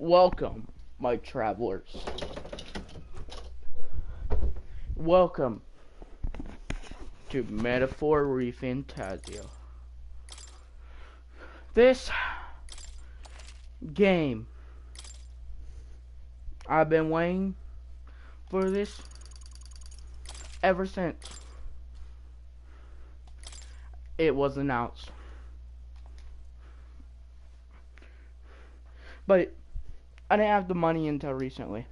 Welcome, my travelers. Welcome to ReFantazio. This game, I've been waiting for this ever since it was announced. But I didn't have the money until recently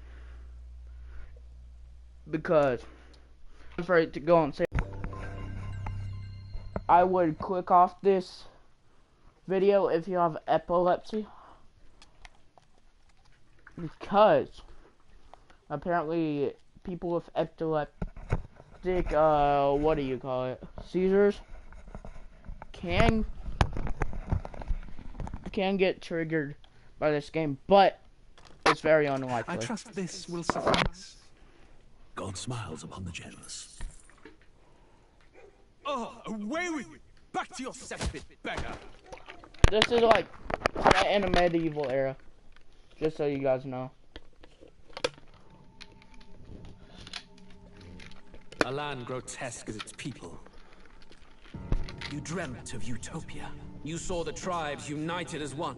because I was afraid to go on sale. I would click off this video if you have epilepsy, because apparently people with epileptic, what do you call it, seizures, can get triggered by this game, but it's very unlikely. I trust this will suffice. God smiles upon the generous. Oh, away with you! Back to your cesspit, beggar! This is like set in a medieval era, just so you guys know. A land grotesque as its people. You dreamt of utopia. You saw the tribes united as one.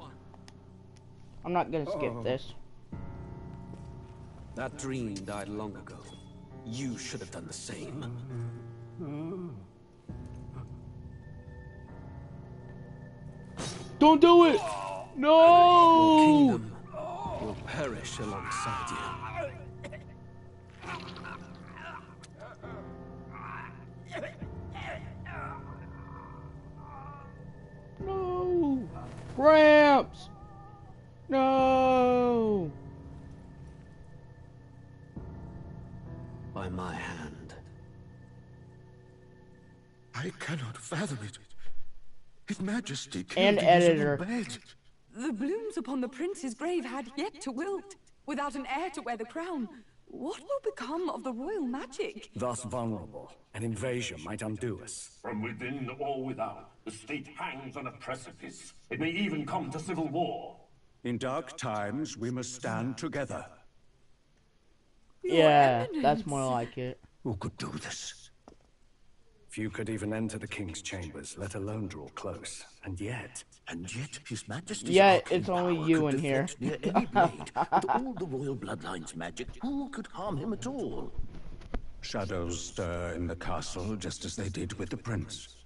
I'm not gonna skip this. That dream died long ago. You should have done the same. Don't do it! No! Your kingdom will perish alongside you. No! Gramps! No! By my hand. I cannot fathom it. His Majesty And killed editor. bed. The blooms upon the prince's grave had yet to wilt. Without an heir to wear the crown, what will become of the royal magic? Thus vulnerable, an invasion might undo us. From within or without, the state hangs on a precipice. It may even come to civil war. In dark times, we must stand together. Yeah, that's more like it. Who could do this? Few could even enter the king's chambers, let alone draw close. And yet His Majesty's Yeah, arcane it's only power you could in here. deflect near any blade. With all the royal bloodline's magic, who could harm him at all? shadows stir in the castle just as they did with the prince.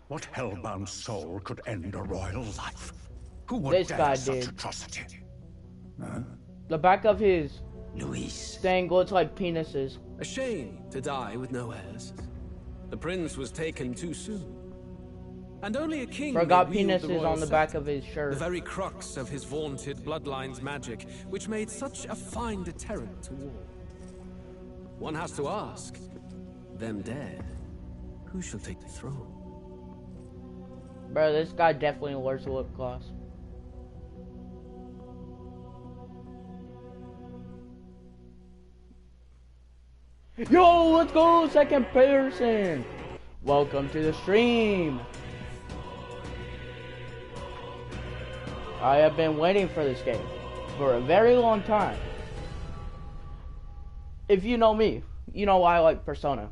What hellbound soul could end a royal life? Who would This dare guy such did. atrocity? Huh? The back of his Luis. thing looks like penises. A shame to die with no heirs. The prince was taken too soon. And only a king Forgot may wield the penises royal on the scepter, back of his the shirt. very crux of his vaunted bloodline's magic, which made such a fine deterrent to war. One has to ask, them dead, who shall take the throne? Bro, this guy definitely wears lip gloss. Yo, let's go, second person. Welcome to the stream. I have been waiting for this game for a very long time. If you know me, you know I like Persona.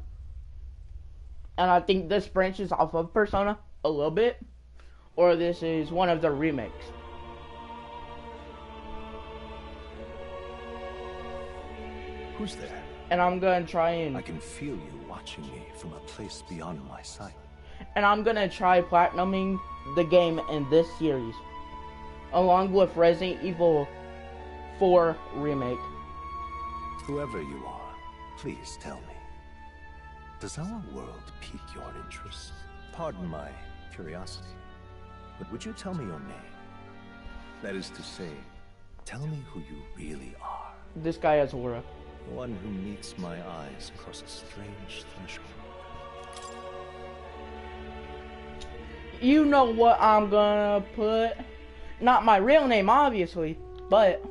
And I think this branches off of Persona a little bit, or this is one of the remakes. Who's there? And I'm gonna try and I can feel you watching me from a place beyond my sight. I'm gonna try platinuming the game in this series, along with Resident Evil 4 remake. Whoever you are, please tell me. Does our world pique your interest? Pardon my curiosity, but would you tell me your name? That is to say, tell me who you really are. This guy has aura. One who meets my eyes across a strange threshold. You know what I'm gonna put? Not my real name, obviously, but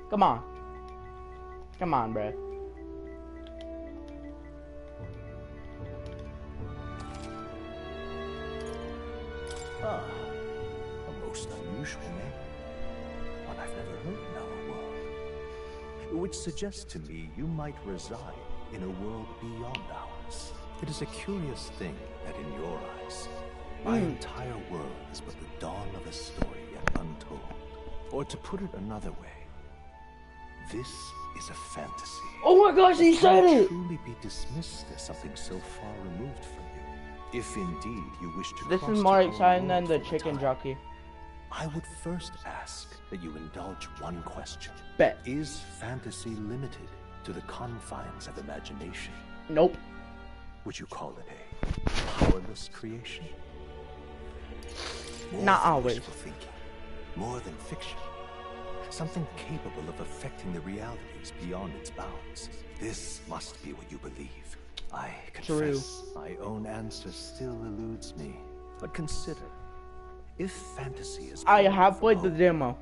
come on. Come on, bruh. Ah, a most unusual name. I've never heard our world. Which suggests to me you might reside in a world beyond ours. It is a curious thing that in your eyes, my entire world is but the dawn of a story yet untold. Or to put it another way, this is a fantasy. Oh my gosh, he said Can it! truly be dismissed as something so far removed from you. If indeed you wish to This cross is more to our exciting than world the for a chicken time, jockey. I would first ask that you indulge one question. Bet. Is fantasy limited to the confines of imagination? Nope. Would you call it a powerless creation? More Not than always. wishful thinking, more than fiction. Something capable of affecting the realities beyond its bounds. This must be what you believe. I confess, my own answer still eludes me. But consider, if fantasy is I have played the demo.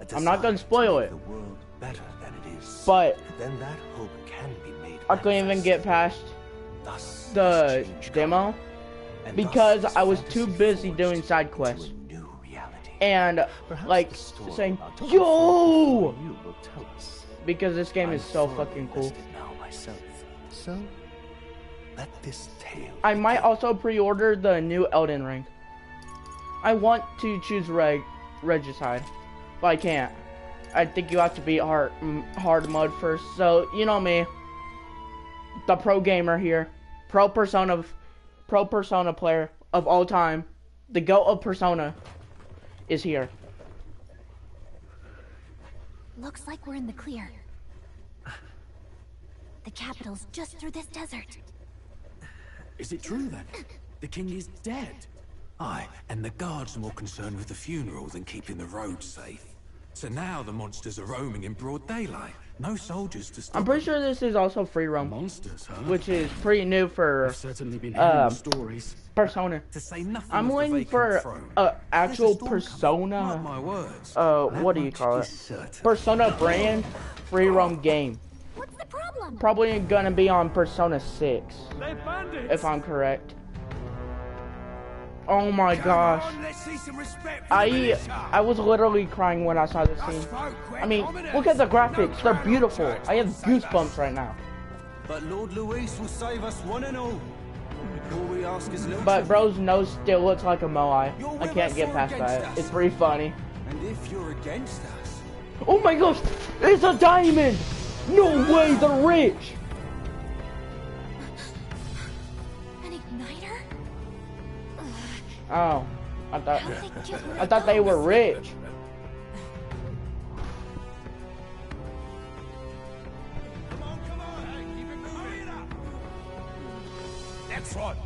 a I'm not gonna desire spoil make it. the world better than it is, But then that hope can be made I couldn't even manifest. get past Thus the does change demo come, and because thus is I was fantasy too busy forged doing side into quests. a new reality. And Perhaps like the story saying, about to yo! unfold before you will tell us. Because this game I'm is so thoroughly fucking cool. invested now myself. So, let this tale I might begin. also pre-order the new Elden Ring. I want to choose Regicide, but I can't. I think you have to beat hard mode first. So you know me, the pro gamer here, pro Persona player of all time, the GOAT of Persona, is here. Looks like we're in the clear. The capital's just through this desert. Is it true then? The king is dead? Aye, and the guards are more concerned with the funeral than keeping the roads safe. So now the monsters are roaming in broad daylight. No soldiers to stop I'm pretty them. sure this is also free roam, Monsters, huh? which is pretty new for I've certainly been hearing stories. Persona. To say nothing I'm of the waiting vacant for throne. actual There's a storm coming. Mark Persona. my words. What do you That call much it? is certain. Persona brand free roam game. What's the problem? Probably gonna be on Persona 6, if I'm correct. Oh my gosh. Let's see some respect for the I militia. was literally crying when I saw this scene. I mean, look at the graphics, they're beautiful. I have goosebumps right now. But Lord Luis will save us one and all. All we ask is little But tribute. bro's nose still looks like a moai. I can't get past that. It's pretty funny. And if you're against us, Oh my gosh, it's a diamond! No way, they're rich! An igniter? Oh, How they get rid I of thought they those? were rich. That's right.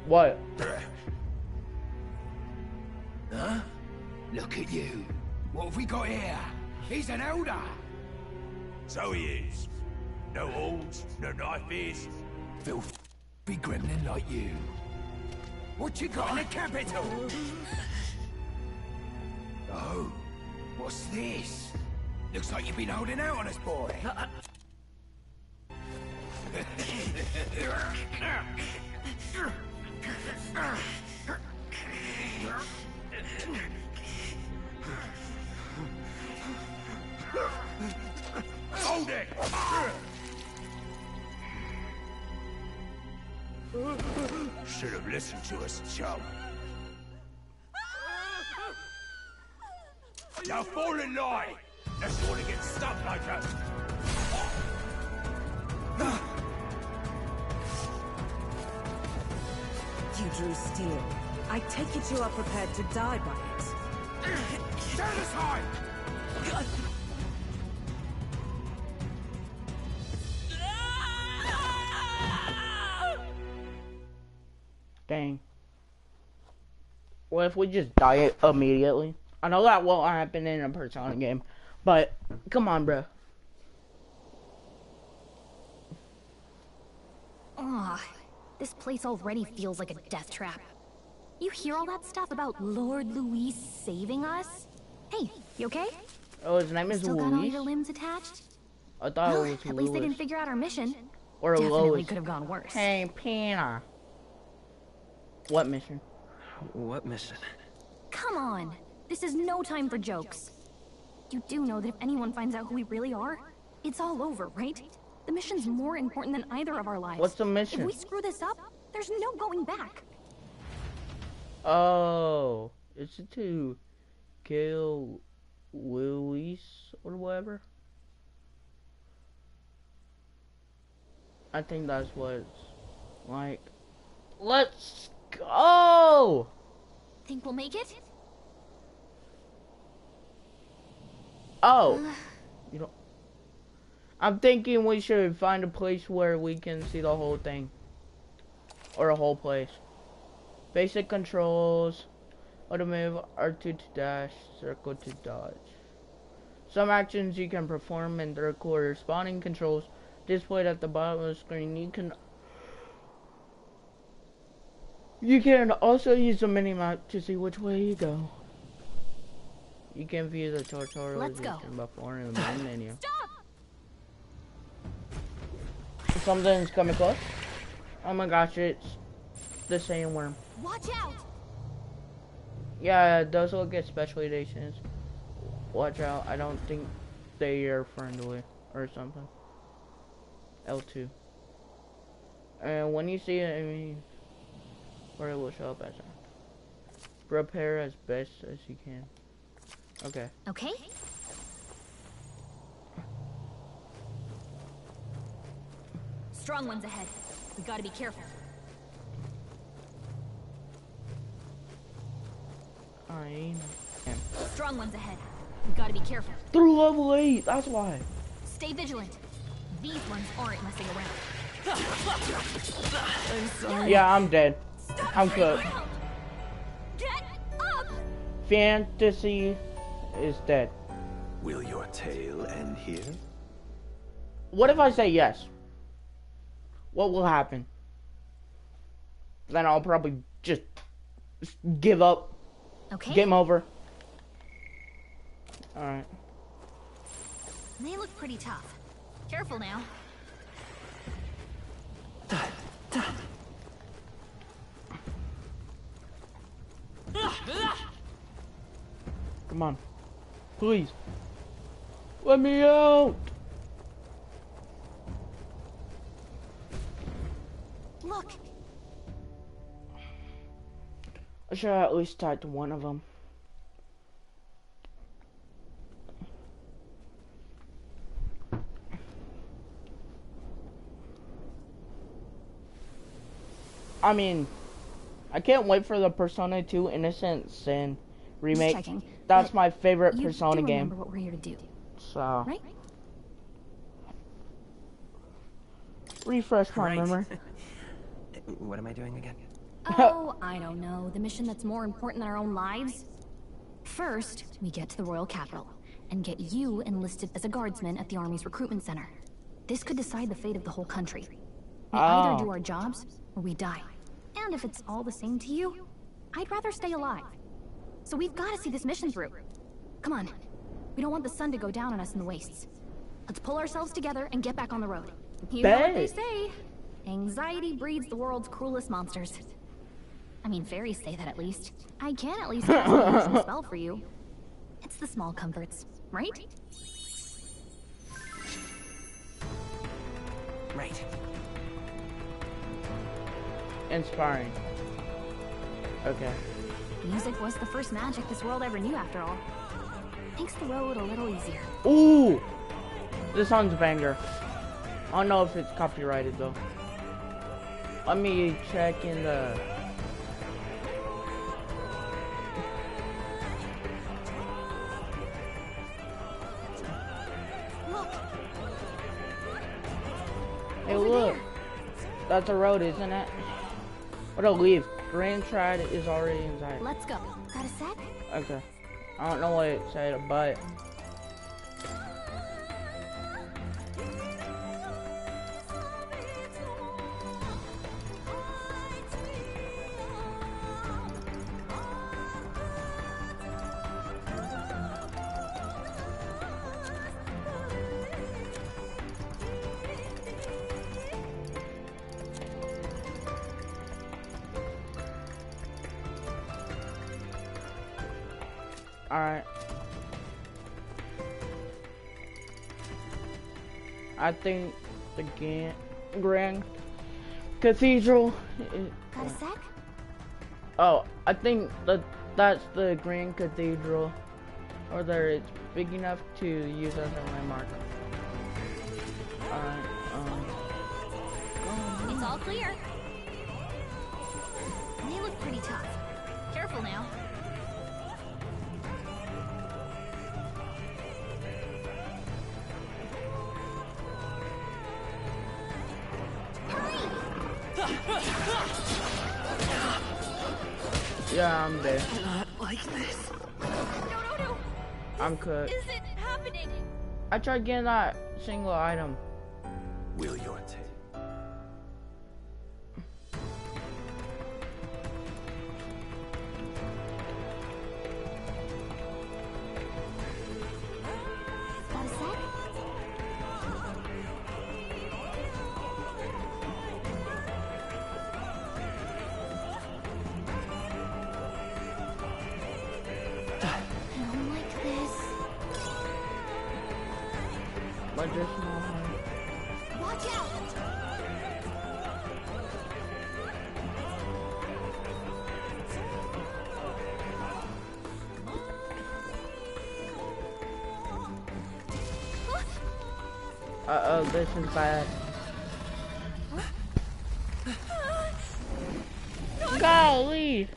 What? Huh? Look at you. What have we got here? He's an elder. So he is. No horns, no knife-ears. Filthy gremlin like you. What you got in the capital? Oh, what's this? Looks like you've been holding out on us, boy. Hold it! Should have listened to us, chum. Now fall in line! Unless you want to get stuck like us. You drew steel. I take it you are prepared to die by it. Stand aside! Dang. What if we just die it immediately? I know that won't happen in a Persona game, but come on, bro. Ugh, this place already feels like a death trap. You hear all that stuff about Lord Luis saving us? Hey, you okay? Oh, his name is Still got all Luis? your limbs attached? I thought Well, it was at least they Louis. didn't figure out our mission. Or Definitely Lois. could have gone worse. Hey, Pina. What mission? what mission? Come on. This is no time for jokes. You do know that if anyone finds out who we really are, it's all over, right? The mission's more important than either of our lives. What's the mission? If we screw this up, there's no going back. Oh, is it to kill Luis or whatever? I think that's what it's like. Let's go! Think we'll make it? Oh, you know, I'm thinking we should find a place where we can see the whole thing. Or a whole place. Basic controls. Auto move, R2 to dash, circle to dodge. Some actions you can perform in the corresponding controls displayed at the bottom of the screen. You can also use the minimap to see which way you go. You can view the tutorial before in the main menu. Stop! Something's coming close. Oh my gosh, it's the sandworm. Watch out! Yeah, those will get specializations. Watch out, I don't think they are friendly or something. L2. And when you see it, I mean, or it will show up as that. Prepare as best as you can. Okay. Okay. Strong ones ahead. We gotta be careful. I am. Strong ones ahead. We gotta be careful. Through level 8, that's why. Stay vigilant. These ones aren't messing around. I'm sorry. Yeah, I'm dead. I'm cooked. Get up! Fantasy is dead. Will your tale end here? What if I say yes? What will happen? Then I'll probably just give up. Okay. Game over. Alright. They look pretty tough. Careful now. Come on. Please. Let me out! Look! I should at least talk to one of them. I mean, I can't wait for the Persona 2 Innocent Sin remake. Just checking, that's my favorite you Persona do game. remember what we're here to do, So, right? refresh my Right. memory. What am I doing again? Oh, I don't know. The mission that's more important than our own lives? First, we get to the royal capital and get you enlisted as a guardsman at the army's recruitment center. This could decide the fate of the whole country. We either do our jobs or we die. And if it's all the same to you, I'd rather stay alive. So we've got to see this mission through. Come on. We don't want the sun to go down on us in the wastes. Let's pull ourselves together and get back on the road. You know what they say. Anxiety breeds the world's cruelest monsters. I mean, fairies say that at least. I can at least cast a potion spell for you. It's the small comforts, right? Right. Inspiring. Okay. Music was the first magic this world ever knew, after all. Makes the road a little easier. Ooh! This song's a banger. I don't know if it's copyrighted though. Let me check in the... Look! Hey, Over look. there. That's a road, isn't it? What a leave. Grand Tride is already inside. Let's go. Got a sec? Okay. I don't know what it said, but... Alright. I think the Grand Cathedral. Got a sec? Oh, I think that's the Grand Cathedral. Or that it's big enough to use as a landmark. Alright, It's all clear. They look pretty tough. Careful now. yeah, I'm dead. Not like this. No. I'm cooked. Is it happening? I tried getting that single item. Will your take? Got a sec? I don't like this. But there's no one. Watch out! Uh-oh, this is bad. Golly!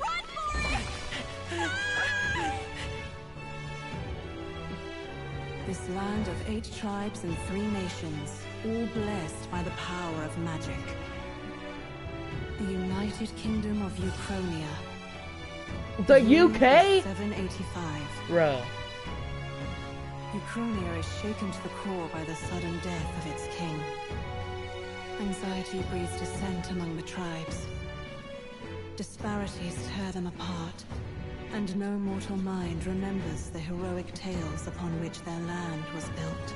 This land of 8 tribes and 3 nations, all blessed by the power of magic. The United Kingdom of Uchronia. The UK? 785. Bro. Uchronia is shaken to the core by the sudden death of its king. Anxiety breeds dissent among the tribes. Disparities tear them apart, and no mortal mind remembers the heroic tales upon which their land was built.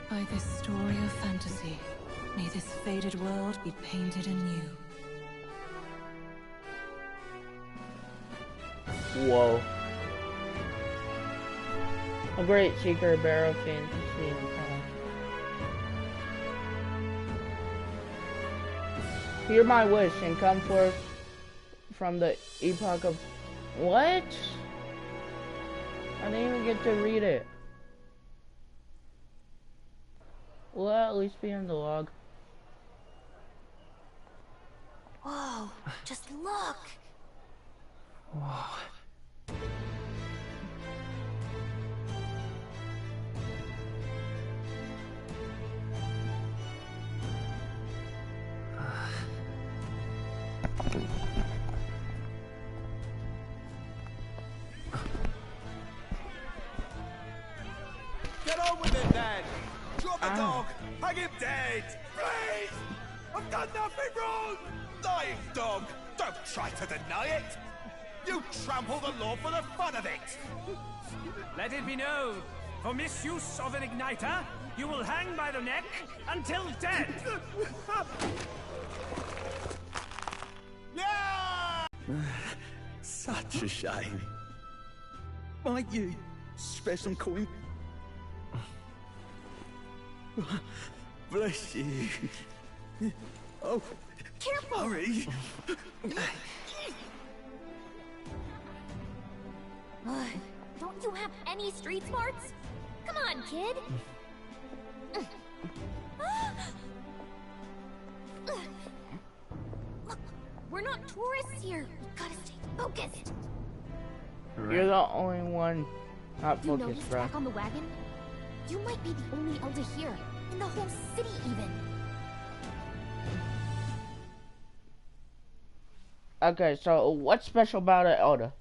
By this story of fantasy, may this faded world be painted anew. Whoa. A great secret barrel fantasy. Hear my wish and come forth from the epoch of... What? I didn't even get to read it. Will that at least be in the log? Whoa, just look! Whoa. Get on with it, then! Drop the dog! Hang him dead! Please! I've done nothing wrong! Lying dog! Don't try to deny it! You trample the law for the fun of it! Let it be known, for misuse of an igniter, you will hang by the neck until dead! Yeah! Such a shame. Might you spare some coin? Bless you. Oh, careful! Hurry! Don't you have any street smarts? Come on, kid! Look, we're not tourists here. We gotta stay focused. You're the only one not You focused, noticed bro. back on the wagon? You might be the only elder here, in the whole city even. Okay, so what's special about it, Elder?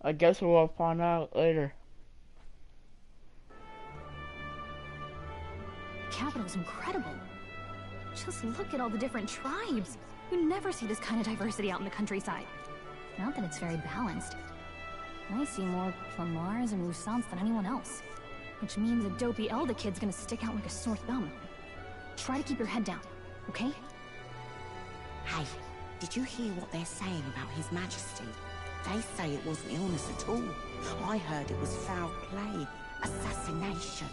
I guess we'll find out later. The capital's incredible. Just look at all the different tribes. You never see this kind of diversity out in the countryside. Not that it's very balanced. I see more Flamars and Roussants than anyone else. Which means a dopey elder kid's gonna stick out like a sore thumb. Try to keep your head down, okay? Hey, did you hear what they're saying about His Majesty? They say it wasn't illness at all. I heard it was foul play, assassination.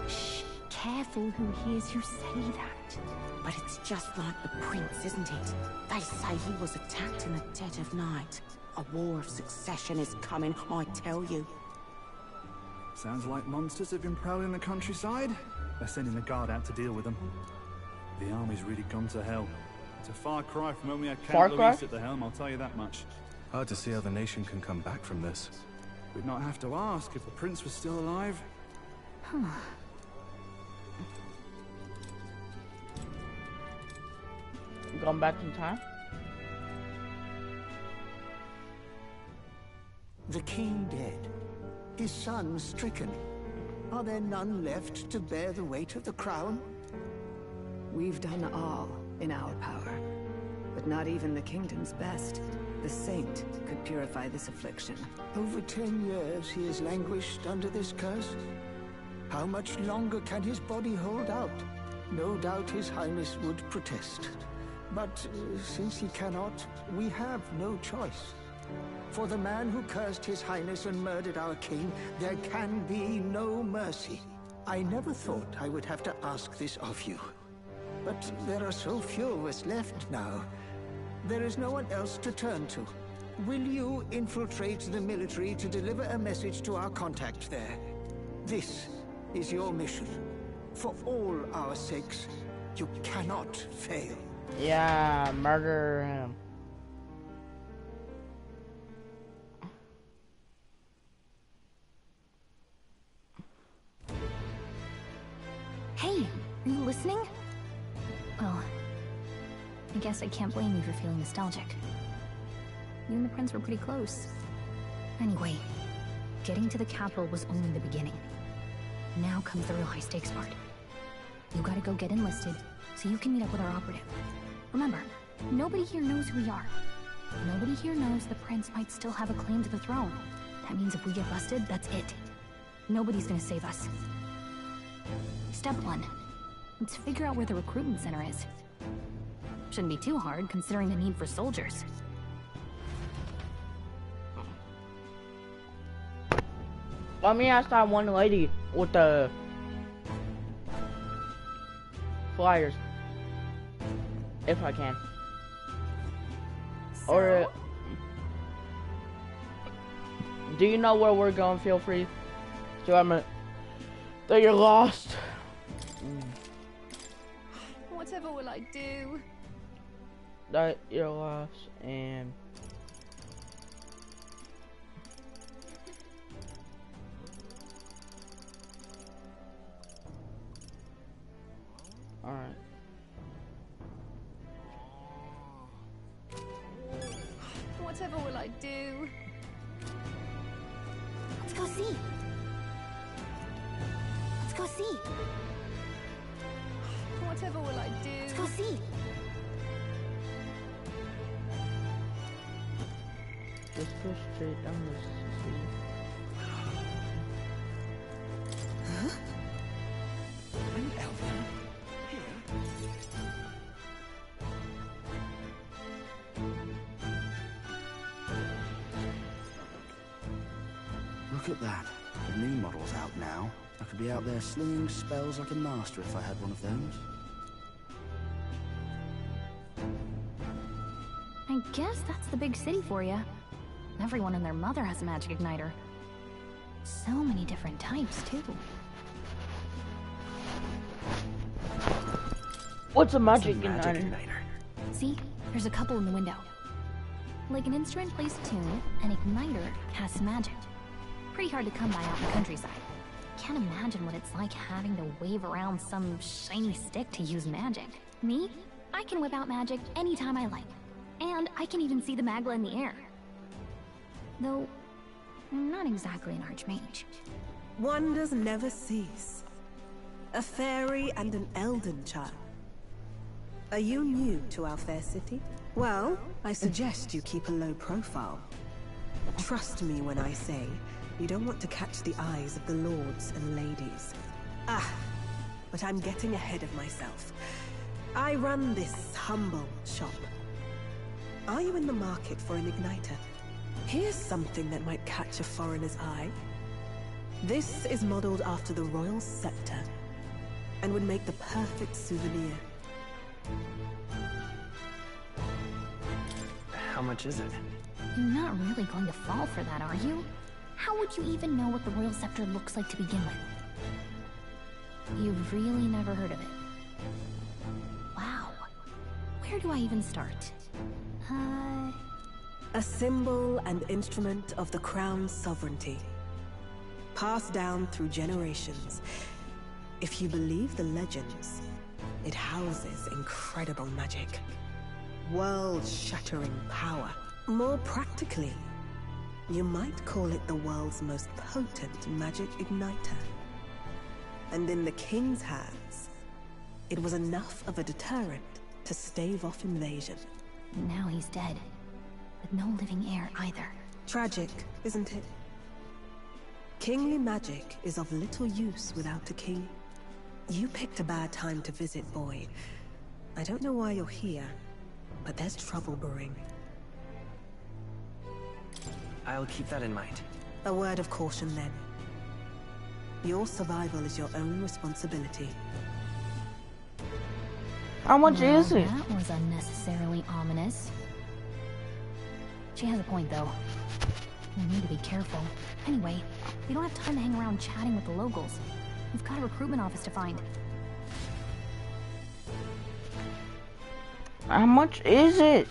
Shh, careful who hears you say that. But it's just like the prince, isn't it? They say he was attacked in the dead of night. A war of succession is coming, I tell you. Sounds like monsters have been prowling the countryside. They're sending the guard out to deal with them. The army's really gone to hell. It's a far cry from when we had Count Louis at the helm, I'll tell you that much. Hard to see how the nation can come back from this. We'd not have to ask if the prince was still alive. Going back in time? The king dead. His son stricken. Are there none left to bear the weight of the crown? We've done all in our power, but not even the kingdom's best. The saint could purify this affliction. Over 10 years he has languished under this curse. How much longer can his body hold out? No doubt His Highness would protest. But since he cannot, we have no choice. For the man who cursed His Highness and murdered our king, there can be no mercy. I never thought I would have to ask this of you. But there are so few of us left now. There is no one else to turn to. Will you infiltrate the military to deliver a message to our contact there? This is your mission. For all our sakes, you cannot fail. Yeah, murder him. Hey, are you listening? Well, I guess I can't blame you for feeling nostalgic. You and the prince were pretty close. Anyway, getting to the capital was only the beginning. Now comes the real high-stakes part. You gotta go get enlisted, so you can meet up with our operative. Remember, nobody here knows who we are. Nobody here knows the prince might still have a claim to the throne. That means if we get busted, that's it. Nobody's gonna save us. Step 1. Let's figure out where the recruitment center is. Shouldn't be too hard, considering the need for soldiers. Let me ask that one lady with the flyers, if I can. So? Or do you know where we're going? Feel free to admit that you're lost. Whatever will I do? That you're lost and alright. Whatever will I do? Let's go see. Let's go see. Whatever will I do? Let's go see. Just go straight down this street. Huh? An elf here? Look at that. The new model's out now. I could be out there slinging spells like a master if I had one of those. I guess that's the big city for you. Everyone and their mother has a magic igniter. So many different types, too. What's a magic igniter? See? There's a couple in the window. Like an instrument plays a tune, an igniter casts magic. Pretty hard to come by out in the countryside. Can't imagine what it's like having to wave around some shiny stick to use magic. Me? I can whip out magic anytime I like. And I can even see the magla in the air. Though, I'm not exactly an archmage. Wonders never cease. A fairy and an elden child. Are you new to our fair city? Well, I suggest you keep a low profile. Trust me when I say, You don't want to catch the eyes of the lords and ladies. Ah, but I'm getting ahead of myself. I run this humble shop. Are you in the market for an igniter? Here's something that might catch a foreigner's eye. This is modeled after the royal scepter and would make the perfect souvenir. How much is it? You're not really going to fall for that, are you? How would you even know what the royal scepter looks like to begin with? You've really never heard of it. Wow. Where do I even start? A symbol and instrument of the crown's sovereignty. Passed down through generations. If you believe the legends, it houses incredible magic. World-shattering power. More practically, you might call it the world's most potent magic igniter. And in the king's hands, it was enough of a deterrent to stave off invasion. Now he's dead, with no living heir either. Tragic, isn't it? Kingly magic is of little use without a king. You picked a bad time to visit, boy. I don't know why you're here, but there's trouble brewing. I'll keep that in mind. A word of caution, then. Your survival is your own responsibility. How much is it? That was unnecessarily ominous. She has a point, though. We need to be careful. Anyway, we don't have time to hang around chatting with the locals. We've got a recruitment office to find. How much is it?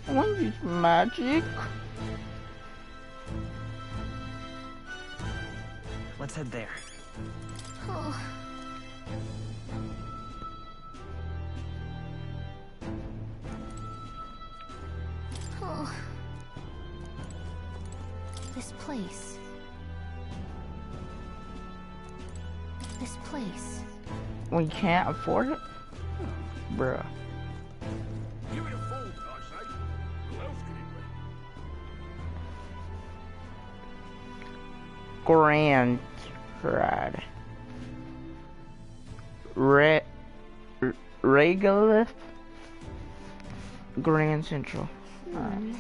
I want to use magic. Let's head there. Oh. Oh. This place. This place. We can't afford it? Bruh. Give it a fold, I say. Who else can it be? Grand Ride. Regolith Grand Central. Alright.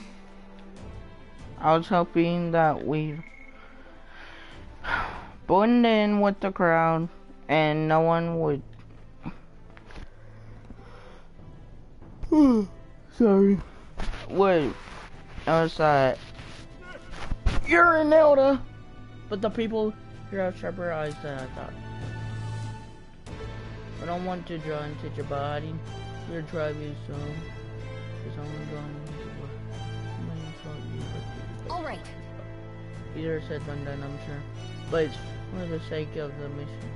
I was hoping that we'd blend in with the crowd and no one would. Sorry. Would notice that you're an elder. But the people here have sharper eyes than I thought. I don't want to draw into your body. Your tribe is so. It's only going to. All right. Peter said done, I'm sure. But it's for the sake of the mission.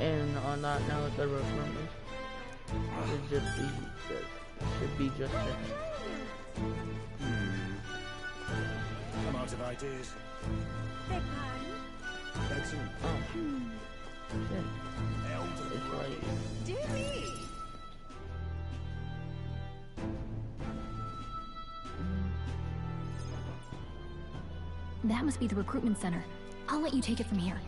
And on that note, the recruitment should be just it. I'm out of ideas. Excellent. Oh. It's right. Do me. That must be the recruitment center. I'll let you take it from here.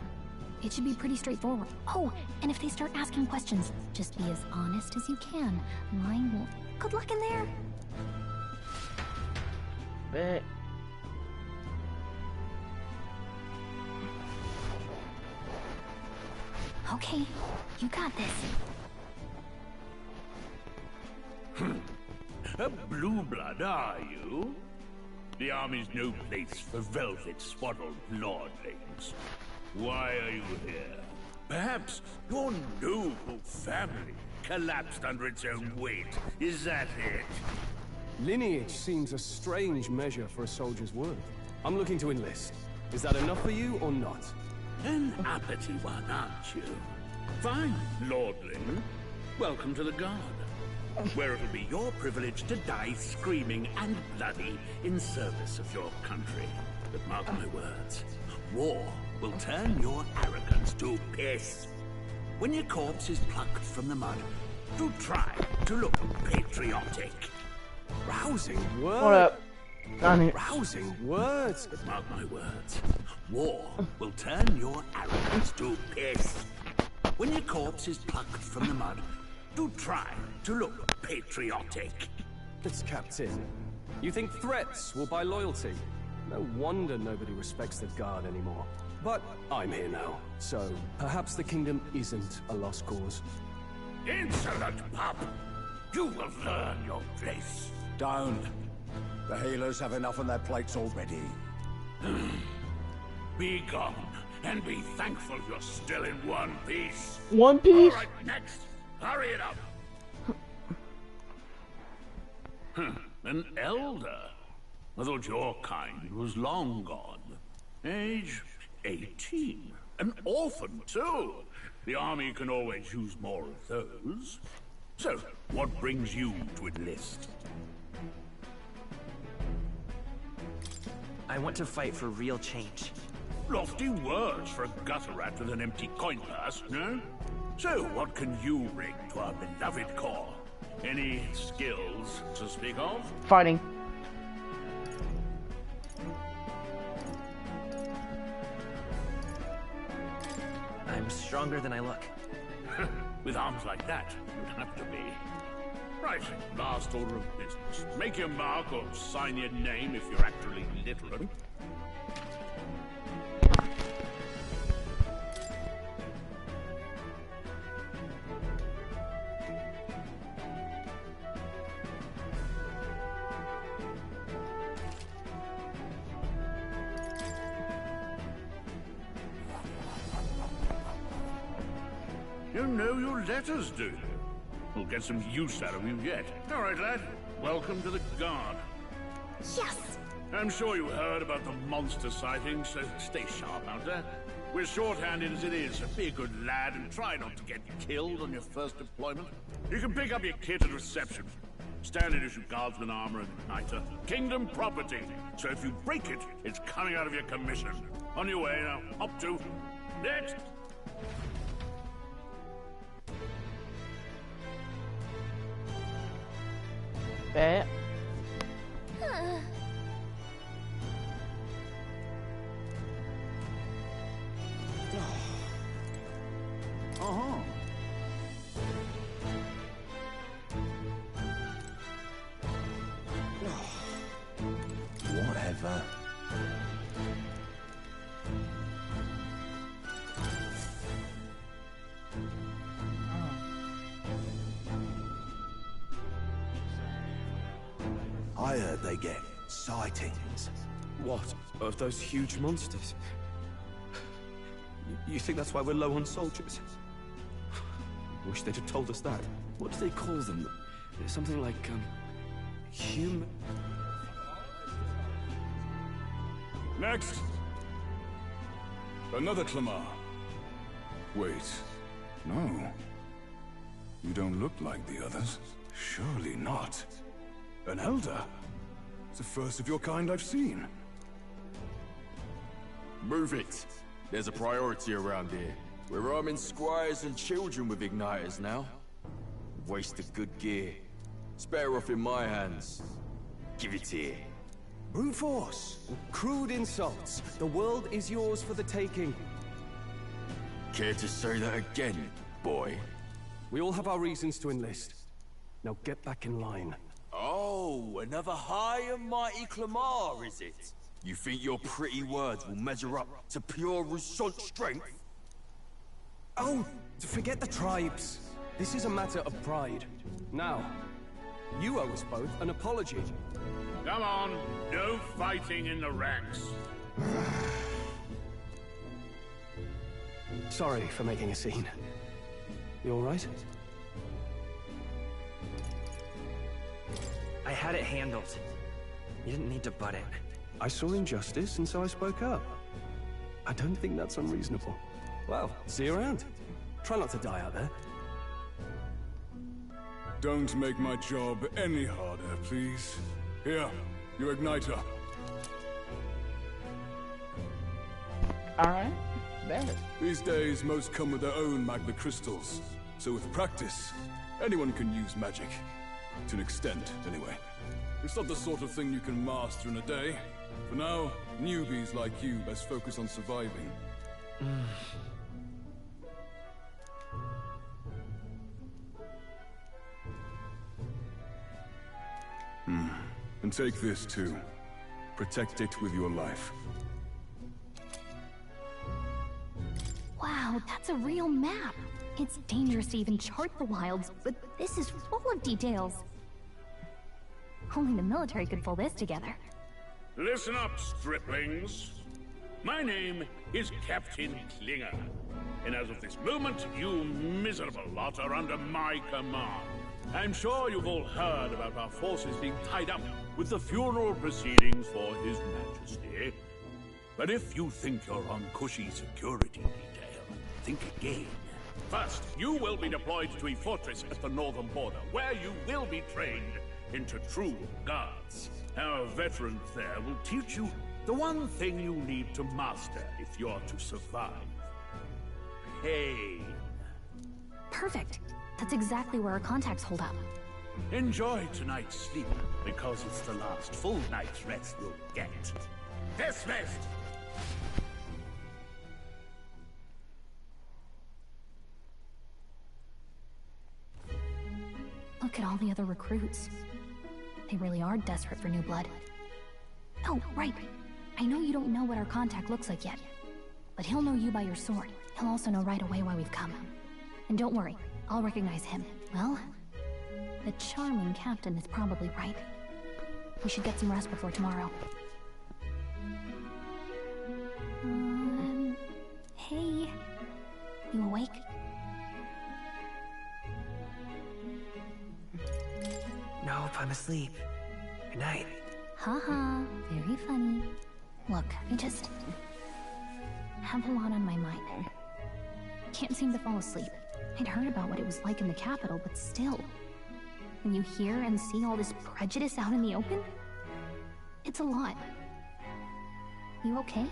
It should be pretty straightforward. Oh, and if they start asking questions, just be as honest as you can. Mine will. Good luck in there. Bet. Okay, you got this. A blue blood, are you? The army's no place for velvet-swaddled lordlings. Why are you here? Perhaps your noble family collapsed under its own weight. Is that it? Lineage seems a strange measure for a soldier's worth. I'm looking to enlist. Is that enough for you or not? An uppity one, aren't you? Fine, lordling. Welcome to the Guard, where it'll be your privilege to die screaming and bloody in service of your country. But mark my words, war will turn your arrogance to piss. When your corpse is plucked from the mud, do try to look patriotic. Rousing What up? Rousing words. Mark my words. War will turn your arrogance to piss. When your corpse is plucked from the mud, do try to look patriotic. It's Captain. You think threats will buy loyalty? No wonder nobody respects the Guard anymore. But I'm here now, so perhaps the kingdom isn't a lost cause. Insolent pup! You will learn your place. Don't. The healers have enough on their plates already. Be gone, and be thankful you're still in one piece. One Piece? Alright, next. Hurry it up. An elder? I thought your kind was long gone. Age 18. An orphan, too. The army can always use more of those. So, what brings you to enlist? I want to fight for real change. Lofty words for a gutter rat with an empty coin purse, no? So, what can you bring to our beloved corps? Any skills to speak of? Fighting. I'm stronger than I look. With arms like that, you'd have to be. Right, last order of business. Make your mark or sign your name if you're actually literate. You know your letters, do you? We'll get some use out of you yet. All right, lad. Welcome to the Guard. Yes! I'm sure you heard about the monster sightings, so stay sharp out there. We're short-handed as it is, so be a good lad and try not to get killed on your first deployment. You can pick up your kit at reception. Standard issue guardsman armor and igniter. Kingdom property. So if you break it, it's coming out of your commission. On your way now. Up to. Next! Bet. Whatever. I heard they get sightings. What? Of those huge monsters? You think that's why we're low on soldiers? Wish they'd have told us that. What do they call them? Something like, human... Next! Another Clamar. Wait. No. You don't look like the others. Surely not. An elder? It's the first of your kind I've seen. Move it. There's a priority around here. We're arming squires and children with igniters now. Wasted good gear. It's better off in my hands. Give it here. Brute force. Crude insults. The world is yours for the taking. Care to say that again, boy? We all have our reasons to enlist. Now get back in line. Oh, another high and mighty Clamar, is it? You think your pretty words will measure up to pure Rousseau strength? Oh, forget the tribes. This is a matter of pride. Now, you owe us both an apology. Come on, no fighting in the ranks. Sorry for making a scene. You all right? I had it handled. You didn't need to butt in. I saw injustice, and so I spoke up. I don't think that's unreasonable. Well, see you around. Try not to die out there. Don't make my job any harder, please. Here, your igniter. Alright, bet. These days, most come with their own magna crystals. So with practice, anyone can use magic. To an extent, anyway. It's not the sort of thing you can master in a day. For now, newbies like you best focus on surviving. And take this too. Protect it with your life. Wow, that's a real map. It's dangerous to even chart the wilds, but this is full of details. Only the military could pull this together. Listen up, striplings. My name is Captain Klinger, and as of this moment, you miserable lot are under my command. I'm sure you've all heard about our forces being tied up with the funeral proceedings for His Majesty. But if you think you're on cushy security detail, think again. First, you will be deployed to a fortress at the northern border, where you will be trained into true guards. Our veterans there will teach you the one thing you need to master if you're to survive. Pain. Perfect. That's exactly where our contacts hold up. Enjoy tonight's sleep, because it's the last full night's rest you'll get. Dismissed! Look at all the other recruits. They really are desperate for new blood. Oh, right. I know you don't know what our contact looks like yet, but he'll know you by your sword. He'll also know right away why we've come. And don't worry, I'll recognize him. Well, the charming captain is probably right. We should get some rest before tomorrow. Hey. You awake? Nope, I'm asleep. Good night. Haha, very funny. Look, I just have a lot on my mind. Can't seem to fall asleep. I'd heard about what it was like in the capital, but still. When you hear and see all this prejudice out in the open, it's a lot. You okay?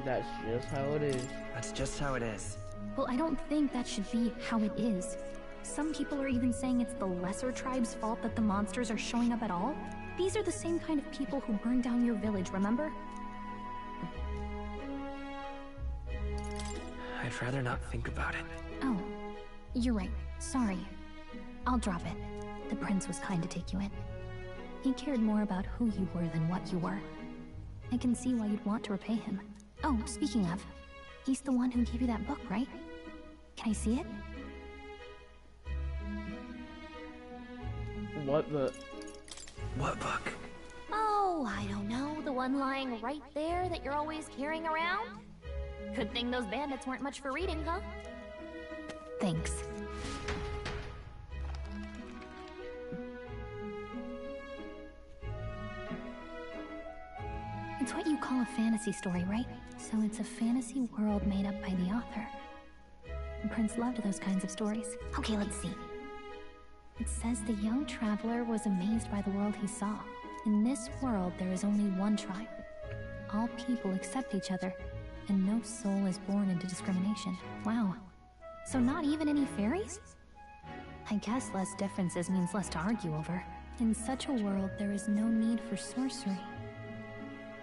That's just how it is. That's just how it is. Well, I don't think that should be how it is. Some people are even saying it's the lesser tribe's fault that the monsters are showing up at all. These are the same kind of people who burned down your village, remember? I'd rather not think about it. Oh, you're right. Sorry. I'll drop it. The prince was kind to take you in. He cared more about who you were than what you were. I can see why you'd want to repay him. Oh, speaking of, he's the one who gave you that book, right? Can I see it? What the? What book? Oh, I don't know. The one lying right there that you're always carrying around? Good thing those bandits weren't much for reading, huh? Thanks. It's what you call a fantasy story, right? So it's a fantasy world made up by the author. The prince loved those kinds of stories. Okay, let's see. It says the young traveler was amazed by the world he saw. In this world, there is only one tribe. All people accept each other, and no soul is born into discrimination. Wow. So not even any fairies? I guess less differences means less to argue over. In such a world, there is no need for sorcery.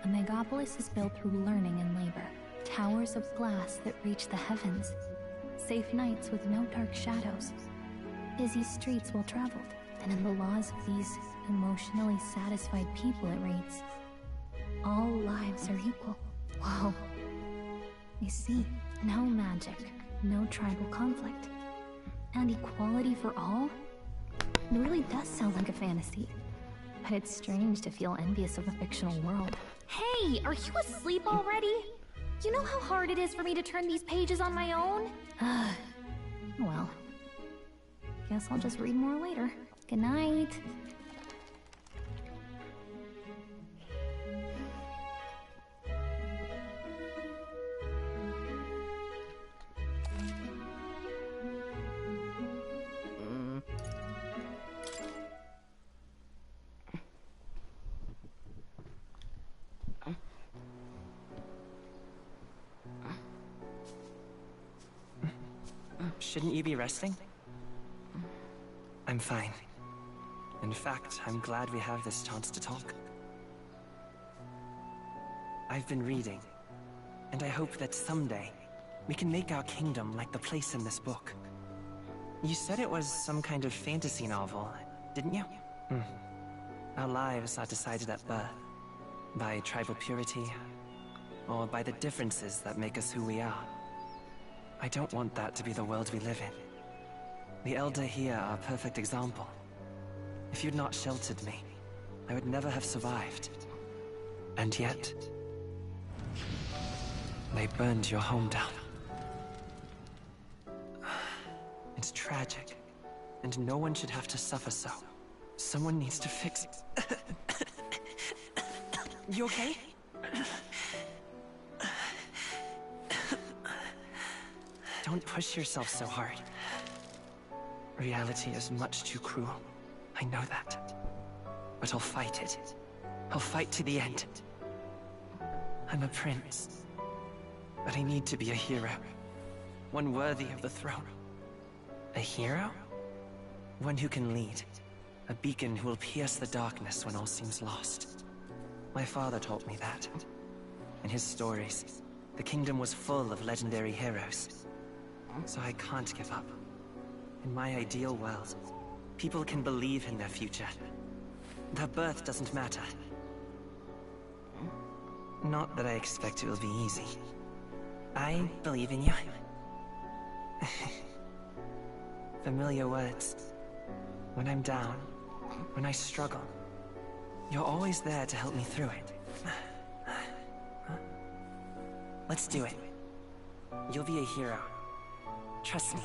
A megapolis is built through learning and labor. Towers of glass that reach the heavens. Safe nights with no dark shadows. Busy streets well traveled. And in the laws of these emotionally satisfied people, it reads, all lives are equal. Whoa. You see, no magic, no tribal conflict, and equality for all? It really does sound like a fantasy. But it's strange to feel envious of a fictional world. Hey, are you asleep already? You know how hard it is for me to turn these pages on my own? Well, guess I'll just read more later. Good night. Shouldn't you be resting? I'm fine. In fact, I'm glad we have this chance to talk. I've been reading, and I hope that someday we can make our kingdom like the place in this book. You said it was some kind of fantasy novel, didn't you? Our lives are decided at birth, by tribal purity, or by the differences that make us who we are. I don't want that to be the world we live in. The Elder here are a perfect example. If you'd not sheltered me, I would never have survived. And yet, they burned your home down. It's tragic, and no one should have to suffer so. Someone needs to fix it. You okay? Don't push yourself so hard. Reality is much too cruel. I know that. But I'll fight it. I'll fight to the end. I'm a prince. But I need to be a hero. One worthy of the throne. A hero? One who can lead. A beacon who will pierce the darkness when all seems lost. My father taught me that. In his stories, the kingdom was full of legendary heroes. So I can't give up. In my ideal world, people can believe in their future. Their birth doesn't matter. Not that I expect it will be easy. I believe in you. Familiar words. When I'm down, when I struggle, you're always there to help me through it. Let's do it. You'll be a hero. Trust me.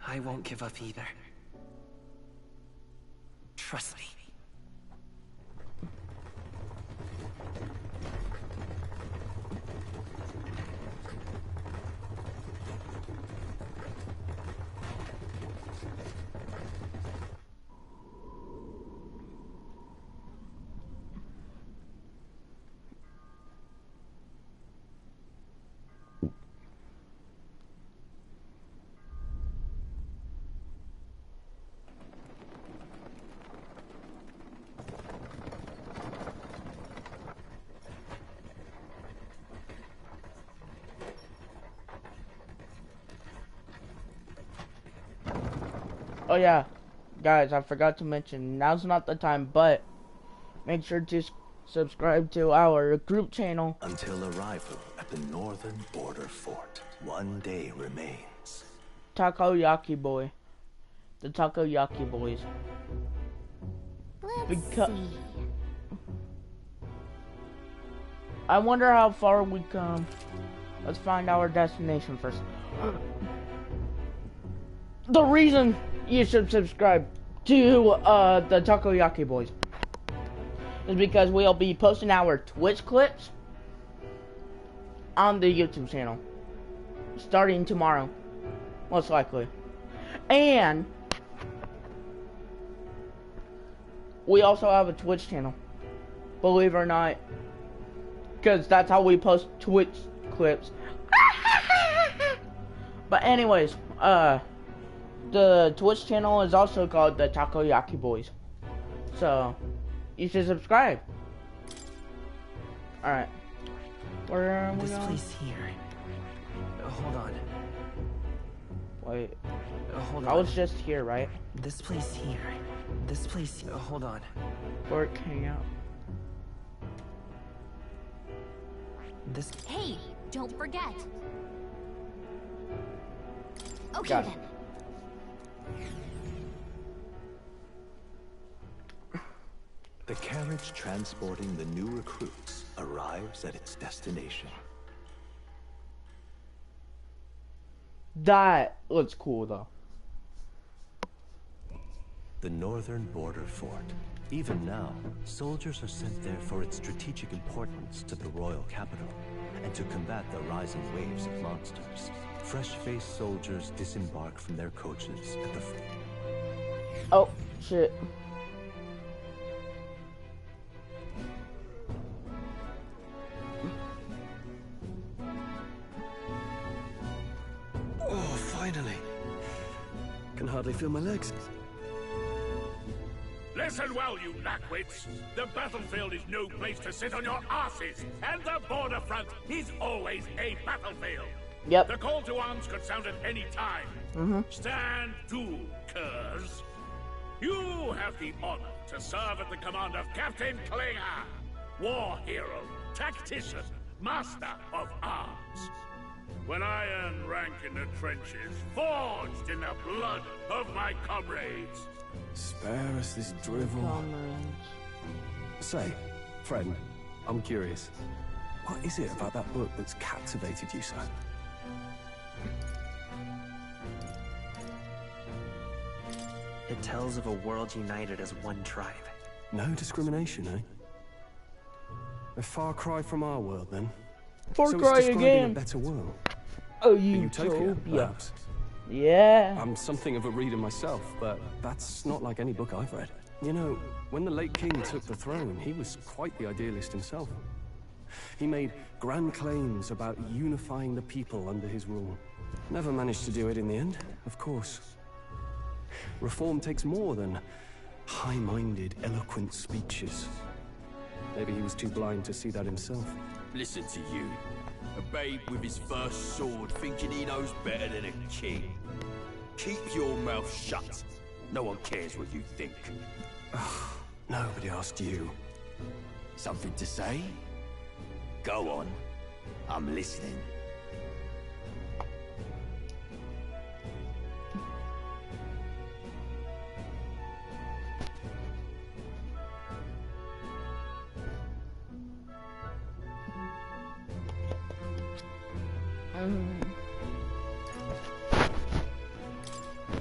I won't give up either. Trust me. Oh yeah, guys, I forgot to mention, now's not the time, but make sure to subscribe to our group channel. Until arrival at the northern border fort, one day remains. Takoyaki boy. The Takoyaki boys. Let's see. I wonder how far we come. Let's find our destination first. The reason you should subscribe to the Takoyaki boys is because we'll be posting our Twitch clips on the YouTube channel starting tomorrow, most likely. And we also have a Twitch channel, believe it or not, because that's how we post Twitch clips. But anyways, the Twitch channel is also called the Takoyaki Boys, so you should subscribe. All right, where are we This going? place here. Hold on. Wait. Hold on. I was just here, right? This place here. This place. Hold on. Work, hang out. This. Hey, don't forget. Okay Got then. it. The carriage transporting the new recruits arrives at its destination. That looks cool though. The northern border fort. Even now, soldiers are sent there for its strategic importance to the royal capital, and to combat the rising waves of monsters. Fresh-faced soldiers disembark from their coaches at the Oh, shit. Oh, finally. Can hardly feel my legs. Listen well, you knackwits. The battlefield is no place to sit on your asses, and the border front is always a battlefield. Yep. The call to arms could sound at any time. Stand to, curs. You have the honor to serve at the command of Captain Klinger, war hero, tactician, master of arms. When I earned rank in the trenches, forged in the blood of my comrades. Spare us this drivel. Say, friend, I'm curious. What is it about that book that's captivated you so? It tells of a world united as one tribe. No discrimination, eh? A far cry from our world, then. Far so Cry it's describing again. a better world. Oh, A utopia, perhaps. Yeah. I'm something of a reader myself, but that's not like any book I've read. You know, when the late king took the throne, he was quite the idealist himself. He made grand claims about unifying the people under his rule. Never managed to do it in the end, of course. Reform takes more than high-minded, eloquent speeches. Maybe he was too blind to see that himself. Listen to you. A babe with his first sword thinking he knows better than a king. Keep your mouth shut. No one cares what you think. Nobody asked you. Something to say? Go on. I'm listening.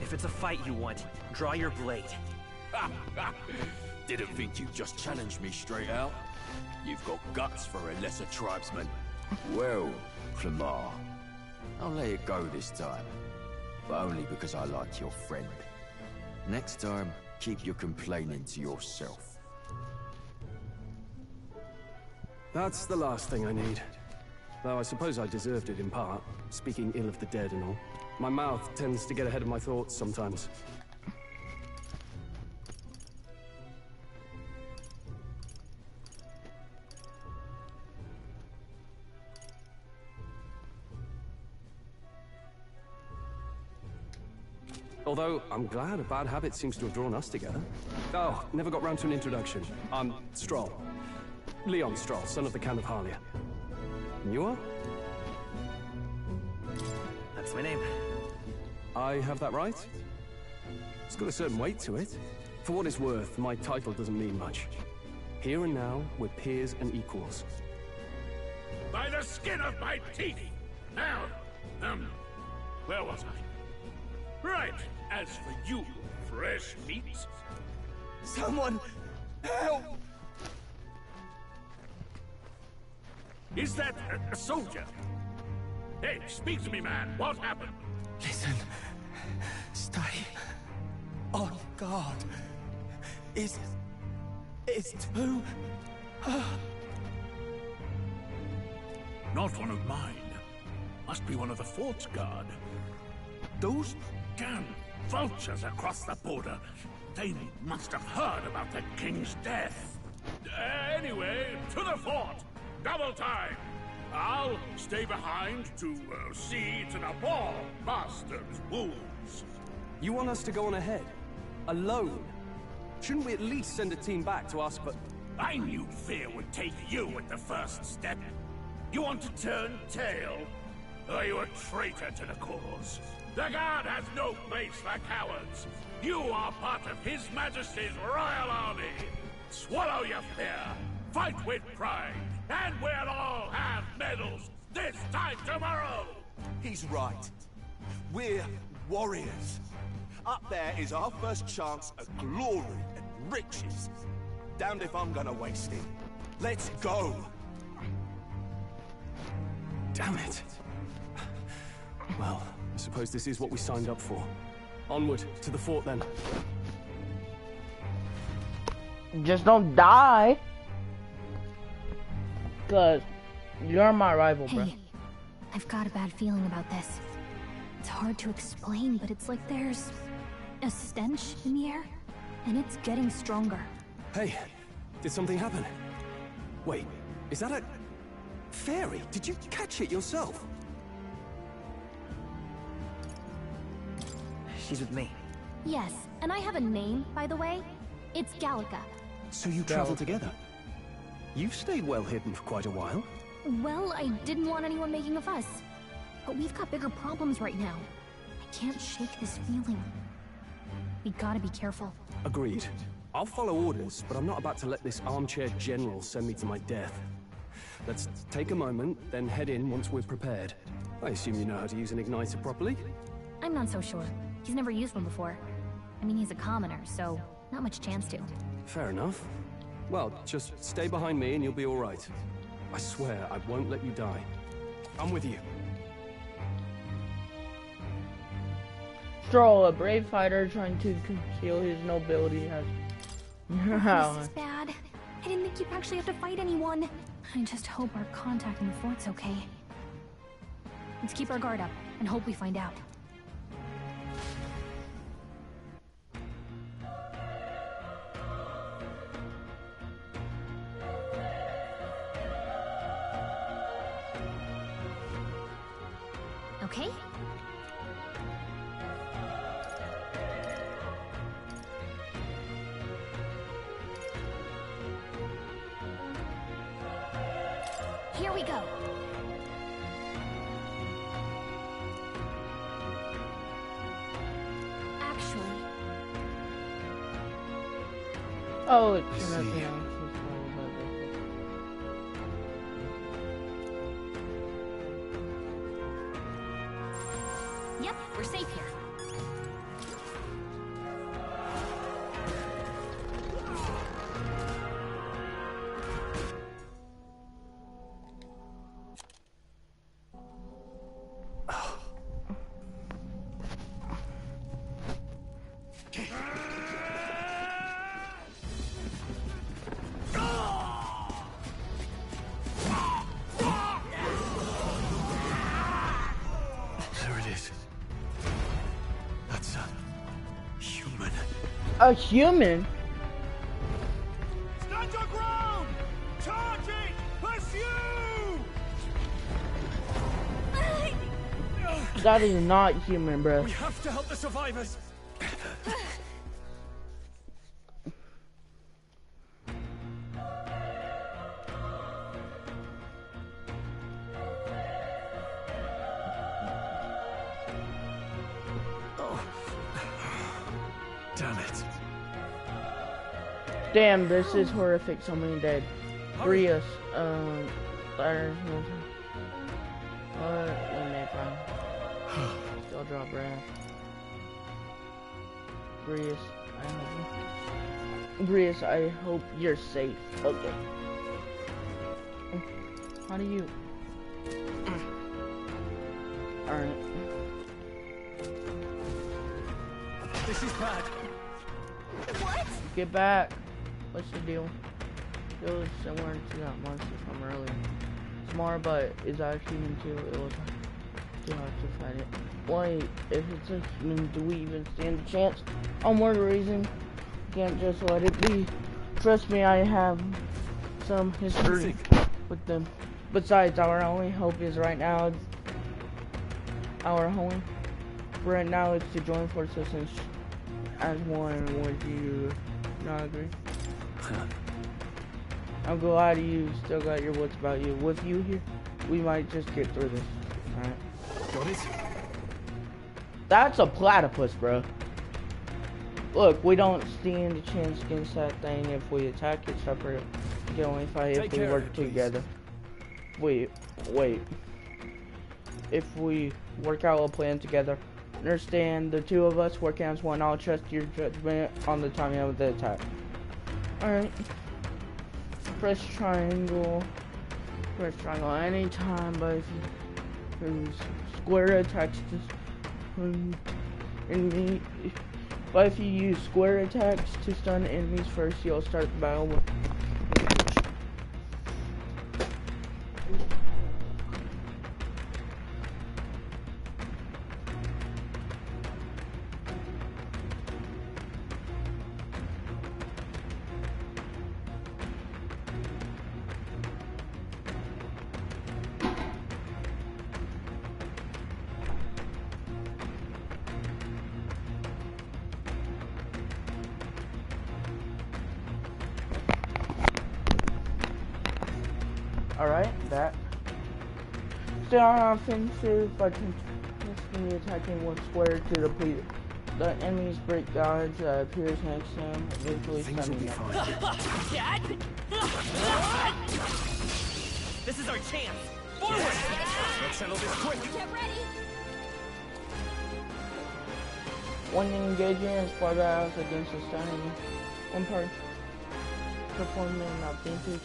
If it's a fight you want, draw your blade. Didn't think you'd just challenge me straight out. You've got guts for a lesser tribesman. Well, Clemar, I'll let it go this time. But only because I like your friend. Next time, keep your complaining to yourself. That's the last thing I need. Though I suppose I deserved it in part, speaking ill of the dead and all. My mouth tends to get ahead of my thoughts sometimes. Although, I'm glad a bad habit seems to have drawn us together. Oh, never got round to an introduction. I'm Stroll. Leon Stroll, son of the Count of Harlia. And you are? That's my name. I have that right? It's got a certain weight to it. For what it's worth, my title doesn't mean much. Here and now, we're peers and equals. By the skin of my teeth! Now, where was I? Right, as for you, fresh meat... Someone, help! Is that a soldier? Hey, speak to me, man. What happened? Listen. Stay on guard. It's too... Not one of mine. Must be one of the fort's guard. Those damn vultures across the border. They must have heard about the king's death. Anyway, to the fort. Double time. I'll stay behind to see to the poor bastard's wounds. You want us to go on ahead? Alone? Shouldn't we at least send a team back to ask for... I knew fear would take you at the first step. You want to turn tail? Are you a traitor to the cause? The Guard has no place for cowards. You are part of His Majesty's Royal Army. Swallow your fear. Fight with pride. And we'll all have medals this time tomorrow. He's right. We're warriors. Up there is our first chance at glory and riches. Damned if I'm gonna waste it. Let's go! Damn it. Well, I suppose this is what we signed up for. Onward, to the fort then. Just don't die. Cause you're my rival, bro. Hey, I've got a bad feeling about this. It's hard to explain, but it's like there's a stench in the air, and it's getting stronger. Hey, did something happen? Wait, is that a fairy? Did you catch it yourself? She's with me. Yes, and I have a name, by the way. It's Gallica. So you travel together? You've stayed well hidden for quite a while. Well, I didn't want anyone making a fuss. But we've got bigger problems right now. I can't shake this feeling. We gotta be careful. Agreed. I'll follow orders, but I'm not about to let this armchair general send me to my death. Let's take a moment, then head in once we're prepared. I assume you know how to use an igniter properly? I'm not so sure. He's never used one before. I mean, he's a commoner, so not much chance to. Fair enough. Well, just stay behind me and you'll be all right. I swear I won't let you die. I'm with you. Stroll, a brave fighter trying to conceal his nobility has... This is bad. I didn't think you'd actually have to fight anyone. I just hope our contact in the fort's okay. Let's keep our guard up and hope we find out. Okay? Here we go. Actually. Oh, it's nothing. Yep, we're safe here. A human? Stand your ground! Charging! Pursue! That is not human, bro. We have to help the survivors. Damn, this is horrific. So many dead. Brius, Letters, we may find. Still draw breath. Brius, I hope you're safe. Okay. How do you? Alright. This is bad. What? Get back. What's the deal? Feels similar to that monster from earlier. Smart, but is actually human too. It was too hard to fight it. Wait, if it's a human, do we even stand a chance? On more reason, can't just let it be. Trust me, I have some history with them. Besides, our only hope is right now. Our home right now is to join forces as one. Would you not agree? I'm glad you still got your wits about you. With you here, we might just get through this. Alright. Got it? That's a platypus, bro. Look, we don't stand a chance against that thing if we attack it separate. We can only fight if we work together. Wait. If we work out a plan together, understand the two of us working as one. I'll trust your judgment on the timing of the attack. Alright. Press triangle. Press triangle anytime, but if you square attacks to enemy. But if you use square attacks to stun enemies first, you'll start the battle with. Alright, that. Stay on offensive by continuously attacking one square to deplete the enemy's break dodge that appears next to him, eventually stunning them. This is our chance! Forward! Let's settle this quick! Get ready! When engaging in squad battles against a stunning, one part performing an offensive.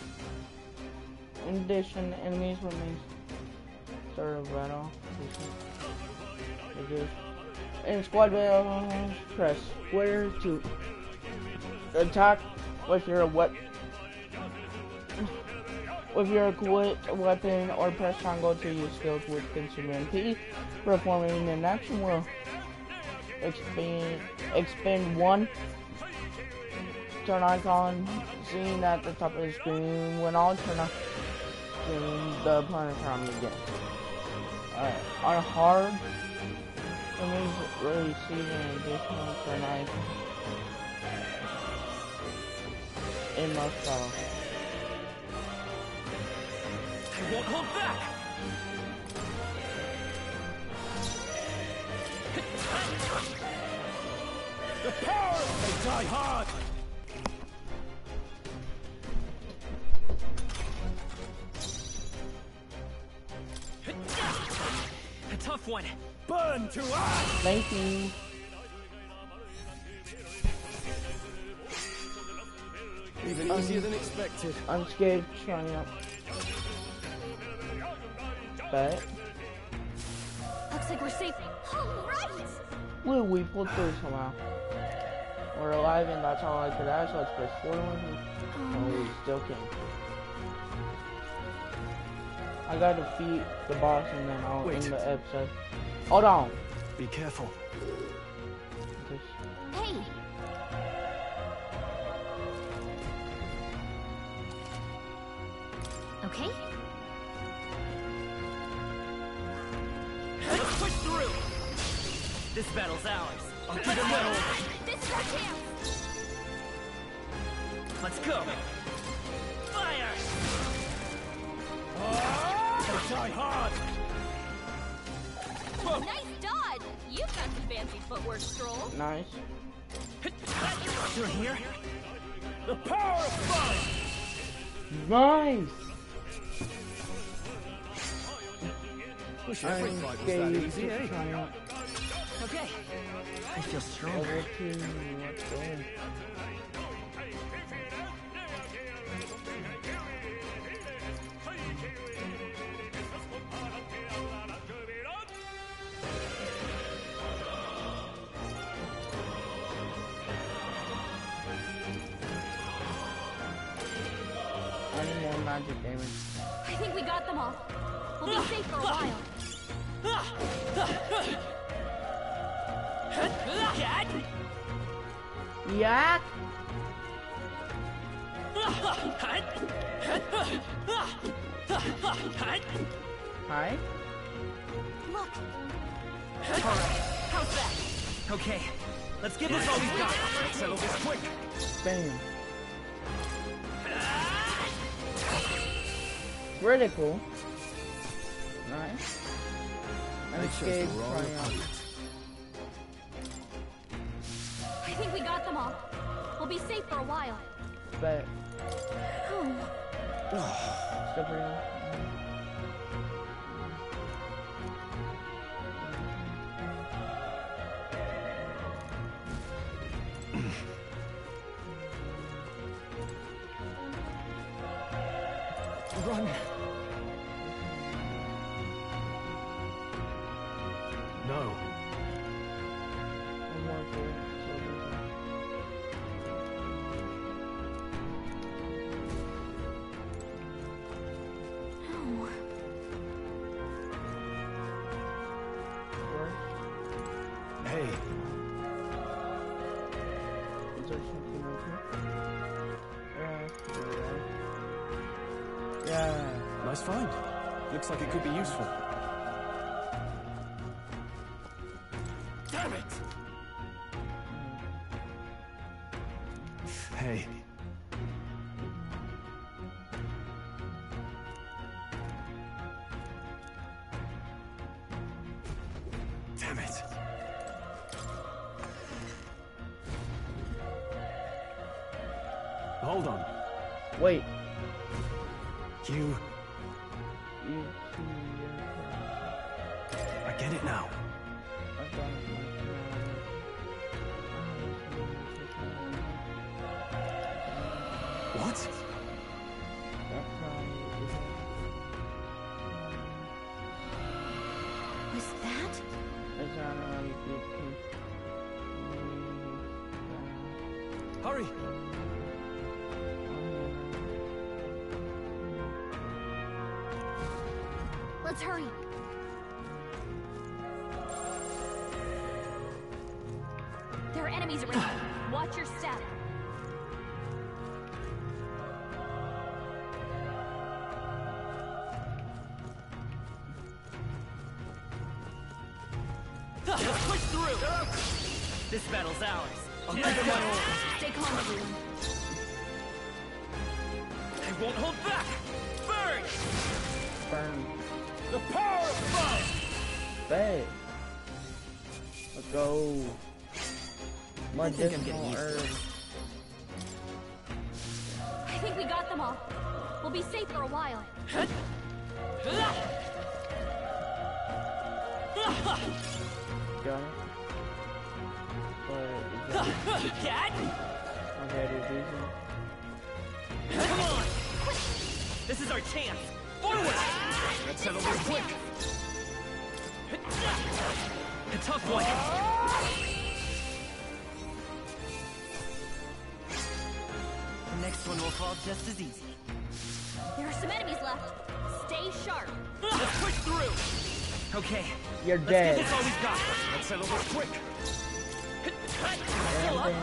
In addition, enemies remain start of battle. In squad battles, press square to attack with your equipped weapon, or press triangle to use skills with consuming MP. Performing an action will expend one turn icon seen at the top of the screen. When all turn on the opponent turn again. On hard, enemies receive an additional turn icon in most battles. I won't hold back! The power! They die hard! A tough one! Burn to ash! Thank you. Even easier than expected. Unscathed triumph. Bet. Looks like we're safe. All right. Will we pull through somehow? We're alive, and that's all I could ask. Let's press forward. Oh, we still can't. I gotta defeat the boss, and then I'll end the episode. Hold on. Be careful. Hey. Okay. Let's push through. This battle's ours. I'll keep it metal. This is our chance. Let's go. Fire. They die hard! Nice dodge! You've got some fancy footwork, Stroll. Nice. You're here? The power of fire! Nice! Wish every fight was that easy, eh? Okay. I feel stronger. More magic damage. I think we got them all. We'll be safe for a while. Yak! Hi? Look. Alright, how's that? Okay, let's give this all we've got. Let's settle this quick. Bam. Critical. Nice. And escape triumph. I think we got them all. We'll be safe for a while. Bet. Oh. Step around. Yeah. Nice find. Looks like it could be useful. Damn it! Hey. Damn it. Hold on. Wait. You... I get it now. What? Was that? Hurry! Let's hurry. There are enemies around. Watch your step. Let's push through! This battle's ours. I'll give it my all. Stay calm, everyone. I won't hold back! Burn! Burn. The power of fire! Bad. Let's go. I think I'm getting used to it. I think we got them all. We'll be safe for a while. Got it. Cat? Okay, dude, Come on! This is our chance! Forward! Let's settle this quick. A tough one! The next one will fall just as easy. There are some enemies left. Stay sharp. Let's push through! Okay. You're Let's dead. get this all we've got. Let's settle this quick. Heal up.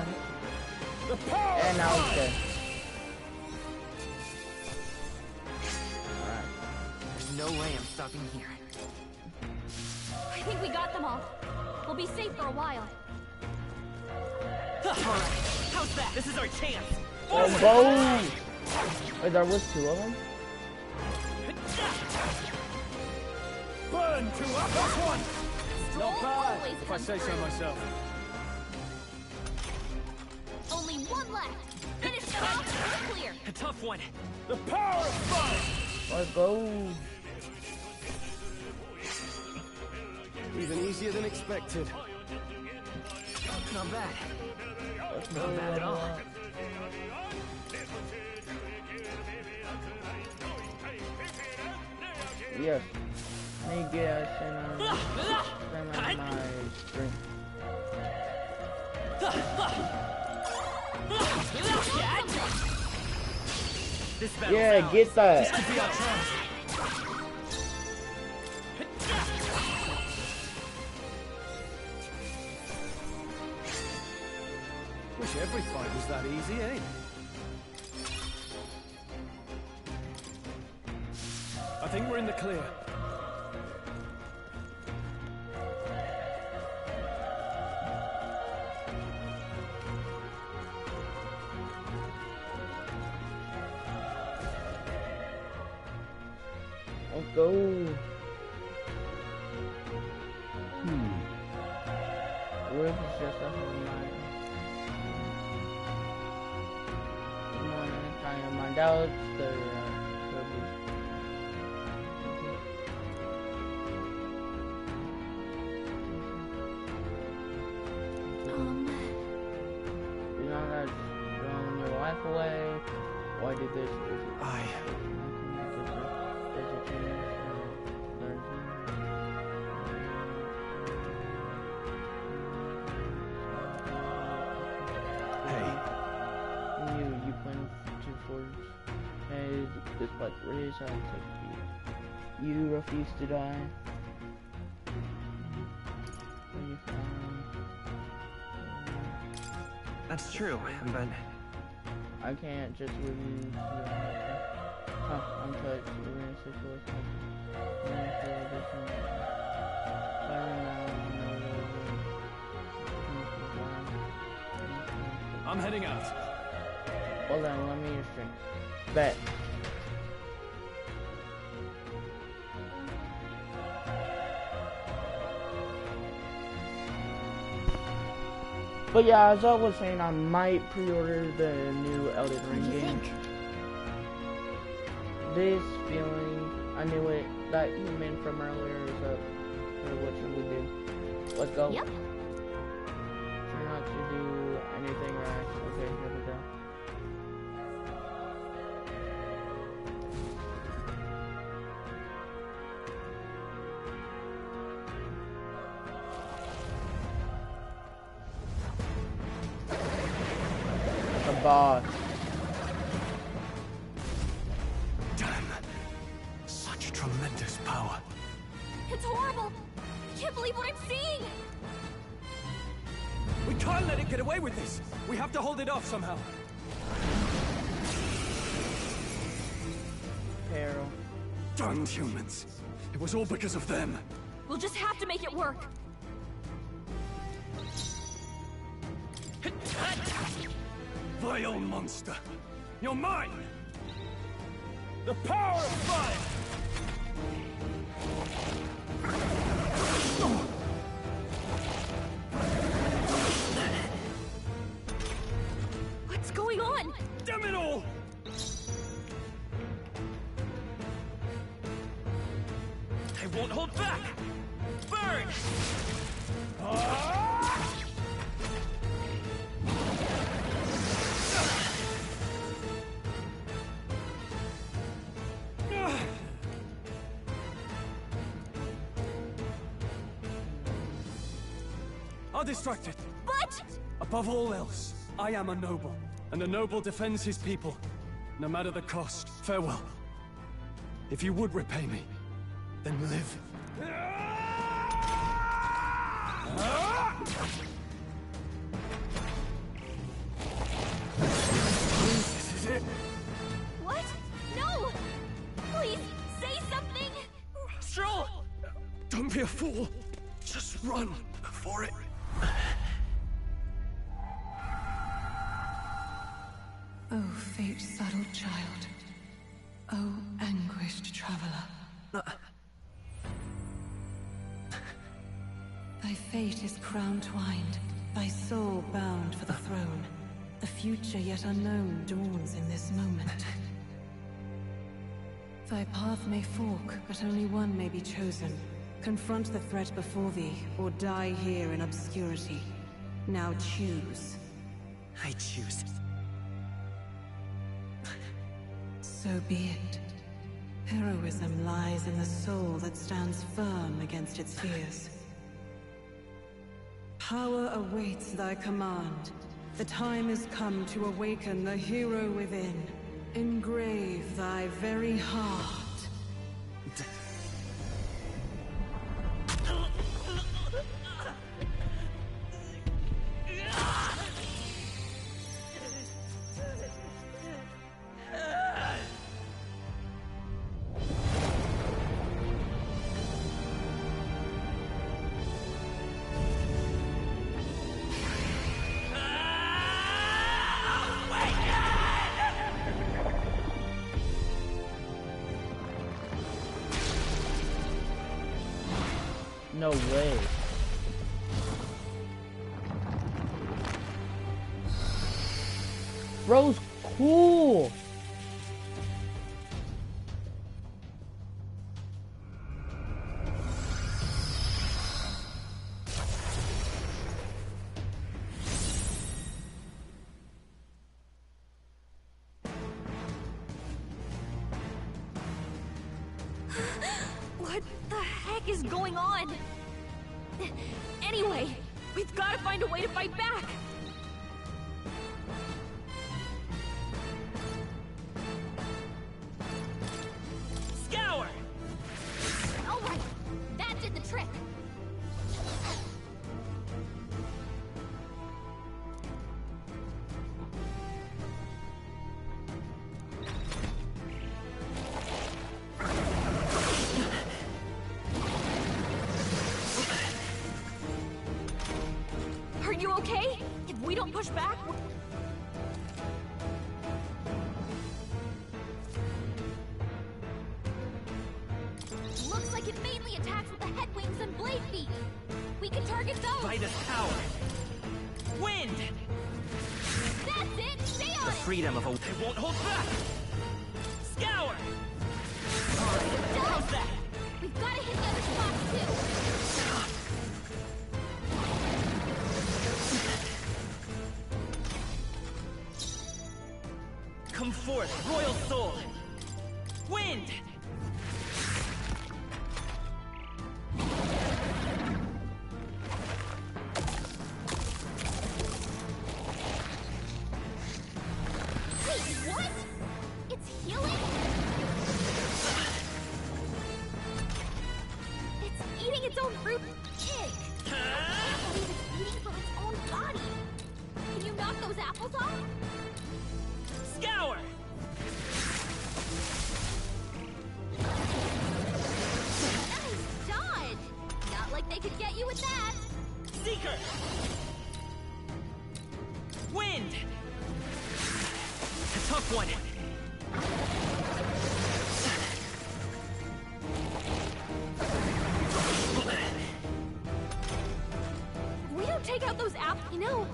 The power! And now it's dead. There's no way I'm stopping here. I think we got them all. We'll be safe for a while. Alright, how's that? This is our chance! Let's go! Wait, there was two of them? Burn, two up, that's one! Not bad, if I say so myself. Only one left. Finish them off, we're clear. A tough one. The power of fire! Let's go. Even easier than expected. Not bad. Not bad at all. Yes. Let me get my strength. Yeah, get that. This could be our chance. Wish every fight was that easy, eh? I think we're in the clear. Let's go. Roof is just a whole night. Trying to find out the you're not that throwing your life away. Why did this? There's a chance. You plan to forge ahead despite the race I take you. You refuse to die. When you find... That's true, but... I can't just refuse to die. Untouched. I'm heading out. Hold on, let me use drink. Bet. But yeah, as I was saying, I might pre-order the new Elden Ring game. This feeling, I knew it, that human from earlier is up. So what should we do? Let's go. Yep. Try not to do anything rash. Okay, here we go. The boss. Damn. Such tremendous power. It's horrible! I can't believe what I'm seeing! We can't let it get away with this! We have to hold it off somehow. Peril. Darn humans. It was all because of them. We'll just have to make it work. Vile monster. You're mine! The power of fire! What's going on? Damn it all! I won't hold back! Burn! I'll distract it. But... Above all else, I am a noble, and a noble defends his people, no matter the cost. Farewell. If you would repay me, then live. This is it. What? No! Please, say something! Stroll! Don't be a fool. Just run for it. Oh, fate-saddled child. Oh, anguished traveler. Thy fate is crown-twined, thy soul bound for the throne. The future yet unknown dawns in this moment. Thy path may fork, but only one may be chosen. Confront the threat before thee, or die here in obscurity. Now choose. I choose. So be it. Heroism lies in the soul that stands firm against its fears. Power awaits thy command. The time is come to awaken the hero within. Engrave thy very heart. No way. Bro's cool. What the heck is going on? Anyway, we've got to find a way to fight back. Scour! All right, that did the trick. push back? Looks like it mainly attacks with the head wings and blade feet. We can target those. By this power. Wind! That's it! Stay on The it! freedom of a... It won't hold back! Scour! How's that? We've got to hit the other spots too. Come forth, royal soul! Wind! Wait, what? It's healing? It's eating its own fruit. Pig! I can't believe it's eating from its own body. Can you knock those apples off? Scour! Nice dodge! Not like they could get you with that. Seeker! Wind! A tough one! If we don't take out those apples, you know.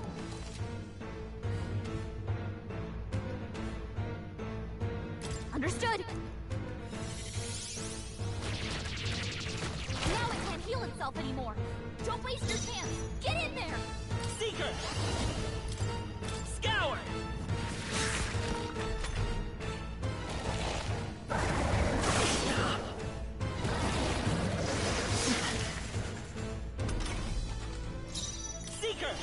Understood. Now it can't heal itself anymore. Don't waste your chance. Get in there. Seeker! Scour! Seeker!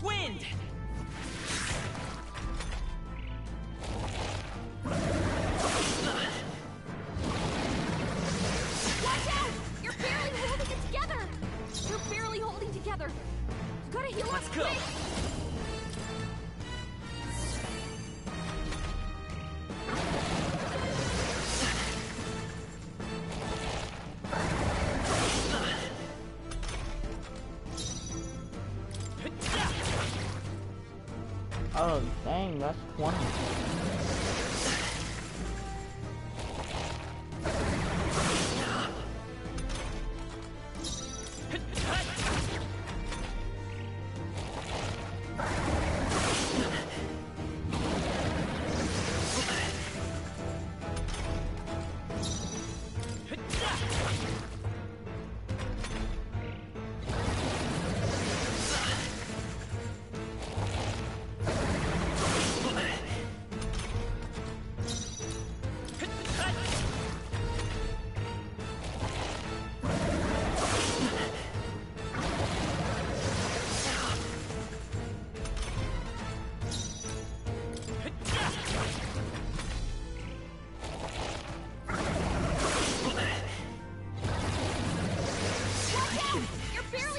Wind! Watch out! You're barely holding it together. You're barely holding together. You gotta heal Let's up go. quick. Oh, dang, that's 20.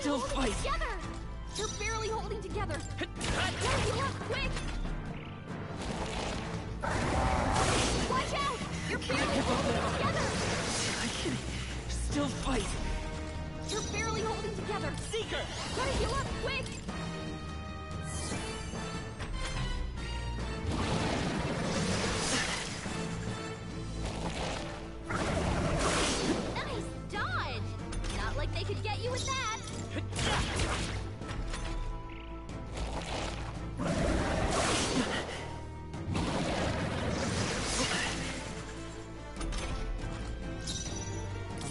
Still fight! Together. You're barely holding together. Gotta heal up quick. Watch out! You're barely holding together. I can still fight! You're barely holding together. Seeker! Gotta heal up quick. Nice dodge. Not like they could get you with that.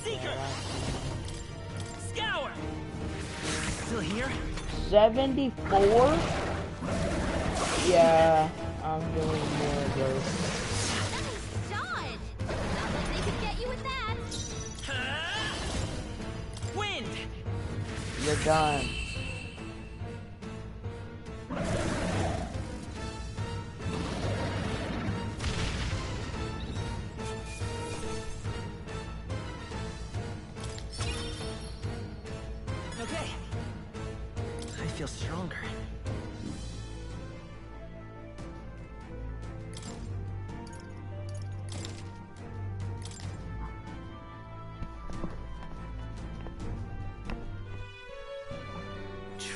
Seeker! Scour! Still here? 74? Yeah, I'm doing more of those. Nice dodge. Not like they could get you with that. Wind! You're done. Okay. I feel stronger.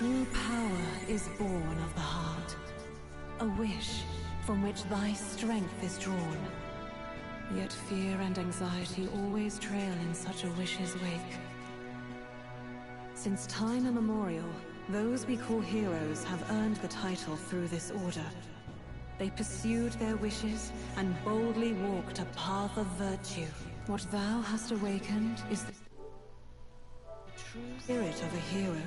true power is born of the heart. A wish from which thy strength is drawn. Yet fear and anxiety always trail in such a wish's wake. Since time immemorial, those we call heroes have earned the title through this order. They pursued their wishes and boldly walked a path of virtue. What thou hast awakened is the true spirit of a hero.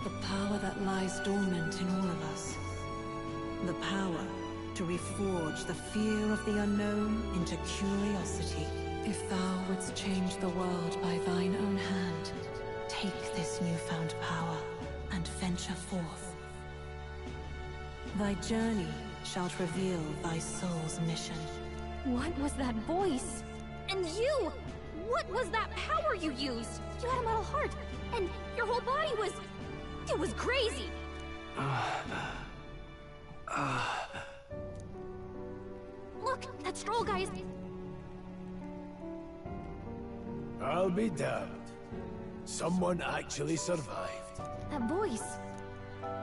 The power that lies dormant in all of us. The power to reforge the fear of the unknown into curiosity. If thou wouldst change the world by thine own hand, take this newfound power and venture forth. Thy journey shalt reveal thy soul's mission. What was that voice? And you! What was that power you used? You had a metal heart, and your whole body was... it was crazy! Look, that stroll guy is... I'll be damned. Someone actually survived. That voice...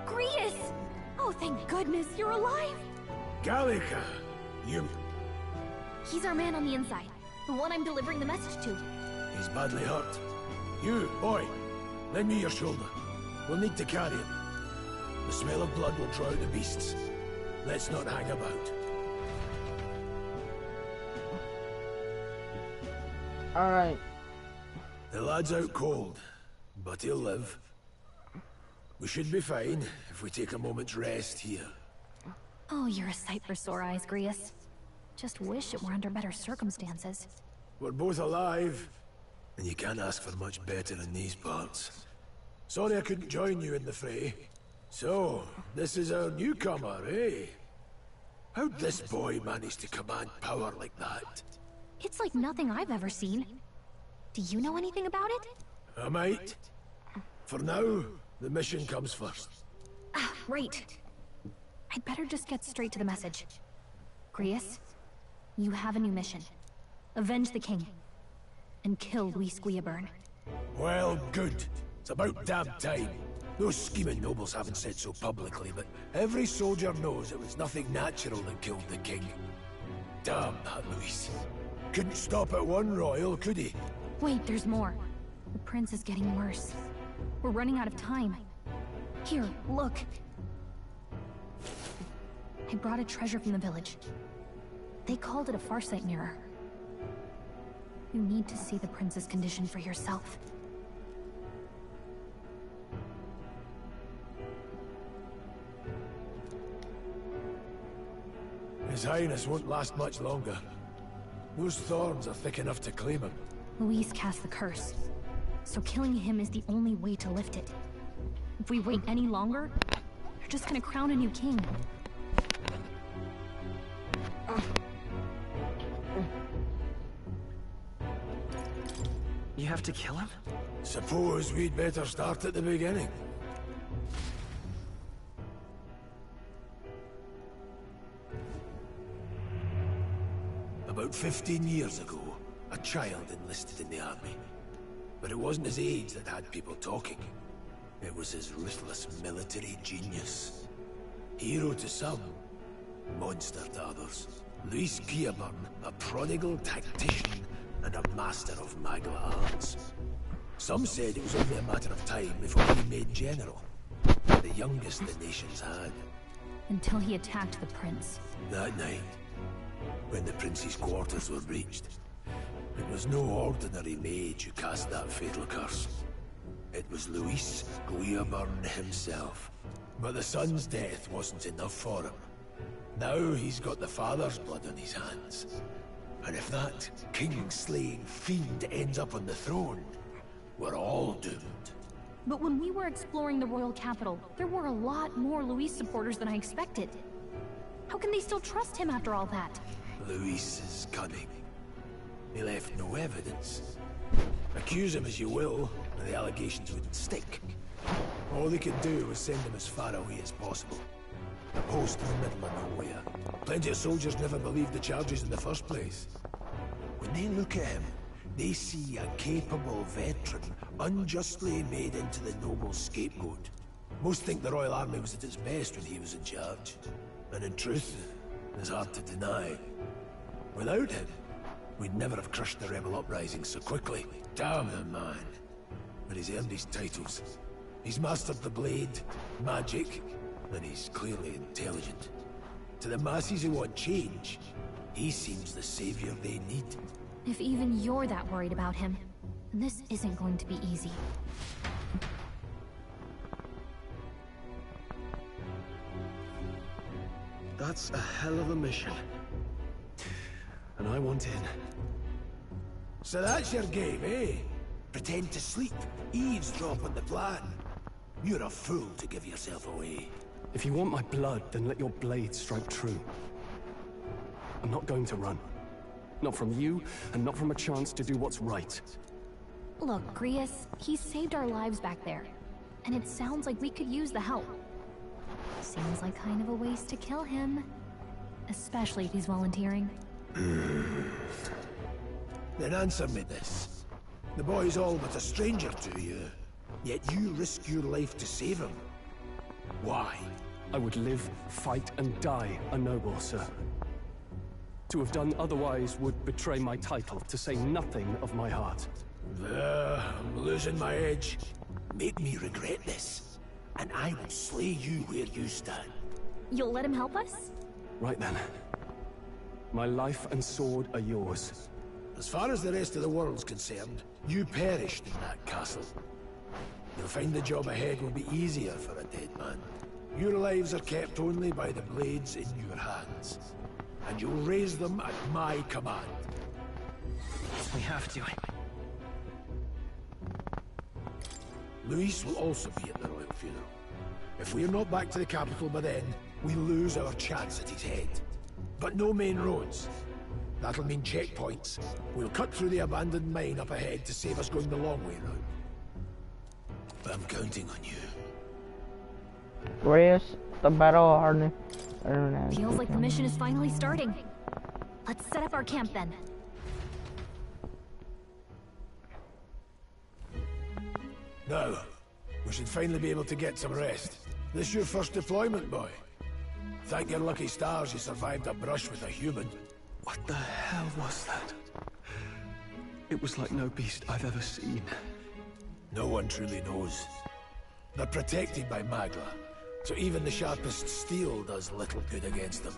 Grius! Oh, thank goodness, you're alive! Gallica, you... He's our man on the inside. The one I'm delivering the message to. He's badly hurt. You, boy, lend me your shoulder. We'll need to carry him. The smell of blood will draw out the beasts. Let's not hang about. Alright. The lad's out cold, but he'll live. We should be fine if we take a moment's rest here. Oh, you're a sight for sore eyes, Grius. Just wish it were under better circumstances. We're both alive, and you can't ask for much better in these parts. Sorry I couldn't join you in the fray. So, this is our newcomer, eh? How'd this boy manage to command power like that? It's like nothing I've ever seen. Do you know anything about it? I might. For now, the mission comes first. Ah, right. I'd better just get straight to the message. Grius, you have a new mission. Avenge the king. And kill Luis Guillaburn. Well, good. It's about damn time. Those scheming nobles haven't said so publicly, but every soldier knows it was nothing natural that killed the king. Damn that Luis. Couldn't stop at one royal, could he? Wait, there's more. The prince is getting worse. We're running out of time. Here, look. I brought a treasure from the village. They called it a farsight mirror. You need to see the prince's condition for yourself. His Highness won't last much longer. Those thorns are thick enough to claim him. Luis cast the curse, so killing him is the only way to lift it. If we wait any longer, they're just gonna crown a new king. You have to kill him? Suppose we'd better start at the beginning. About 15 years ago, a child enlisted in the army. But it wasn't his age that had people talking. It was his ruthless military genius. Hero to some, monster to others. Luis Guillaburn, a prodigal tactician and a master of Magla arts. Some said it was only a matter of time before he made general. The youngest the nations had. Until he attacked the prince. That night, when the prince's quarters were breached, it was no ordinary mage who cast that fatal curse. It was Luis Guillaburn himself. But the son's death wasn't enough for him. Now he's got the father's blood on his hands. And if that king-slaying fiend ends up on the throne, we're all doomed. But when we were exploring the royal capital, there were a lot more Luis supporters than I expected. How can they still trust him after all that? Luis is cunning. He left no evidence. Accuse him as you will, and the allegations wouldn't stick. All they could do was send him as far away as possible. A post in the middle of nowhere. Plenty of soldiers never believed the charges in the first place. When they look at him, they see a capable veteran unjustly made into the noble scapegoat. Most think the Royal Army was at its best when he was in charge. And in truth, it's hard to deny. Without him, we'd never have crushed the rebel uprising so quickly. Damn the man. But he's earned his titles. He's mastered the blade, magic, and he's clearly intelligent. To the masses who want change, he seems the savior they need. If even you're that worried about him, then this isn't going to be easy. That's a hell of a mission. And I want in. So that's your game, eh? Pretend to sleep, eavesdrop on the plan. You're a fool to give yourself away. If you want my blood, then let your blade strike true. I'm not going to run. Not from you, and not from a chance to do what's right. Look, Grius, he saved our lives back there. And it sounds like we could use the help. Seems like kind of a waste to kill him. Especially if he's volunteering. Then answer me this. The boy's all but a stranger to you, yet you risk your life to save him. Why? I would live, fight, and die a noble, sir. To have done otherwise would betray my title, to say nothing of my heart. I'm losing my edge. Make me regret this, and I will slay you where you stand. You'll let him help us? Right then. My life and sword are yours. As far as the rest of the world's concerned, you perished in that castle. You'll find the job ahead will be easier for a dead man. Your lives are kept only by the blades in your hands, and you'll raise them at my command. We have to. Luis will also be at the royal funeral. If we're not back to the capital by then, we lose our chance at his head. But no main roads. That'll mean checkpoints. We'll cut through the abandoned mine up ahead to save us going the long way round. But I'm counting on you. Grius, the battle hardened. Feels like the mission is finally starting. Let's set up our camp then. Now, we should finally be able to get some rest. This your first deployment, boy? Thank your lucky stars you survived a brush with a human. What the hell was that? It was like no beast I've ever seen. No one truly knows. They're protected by Magla, so even the sharpest steel does little good against them.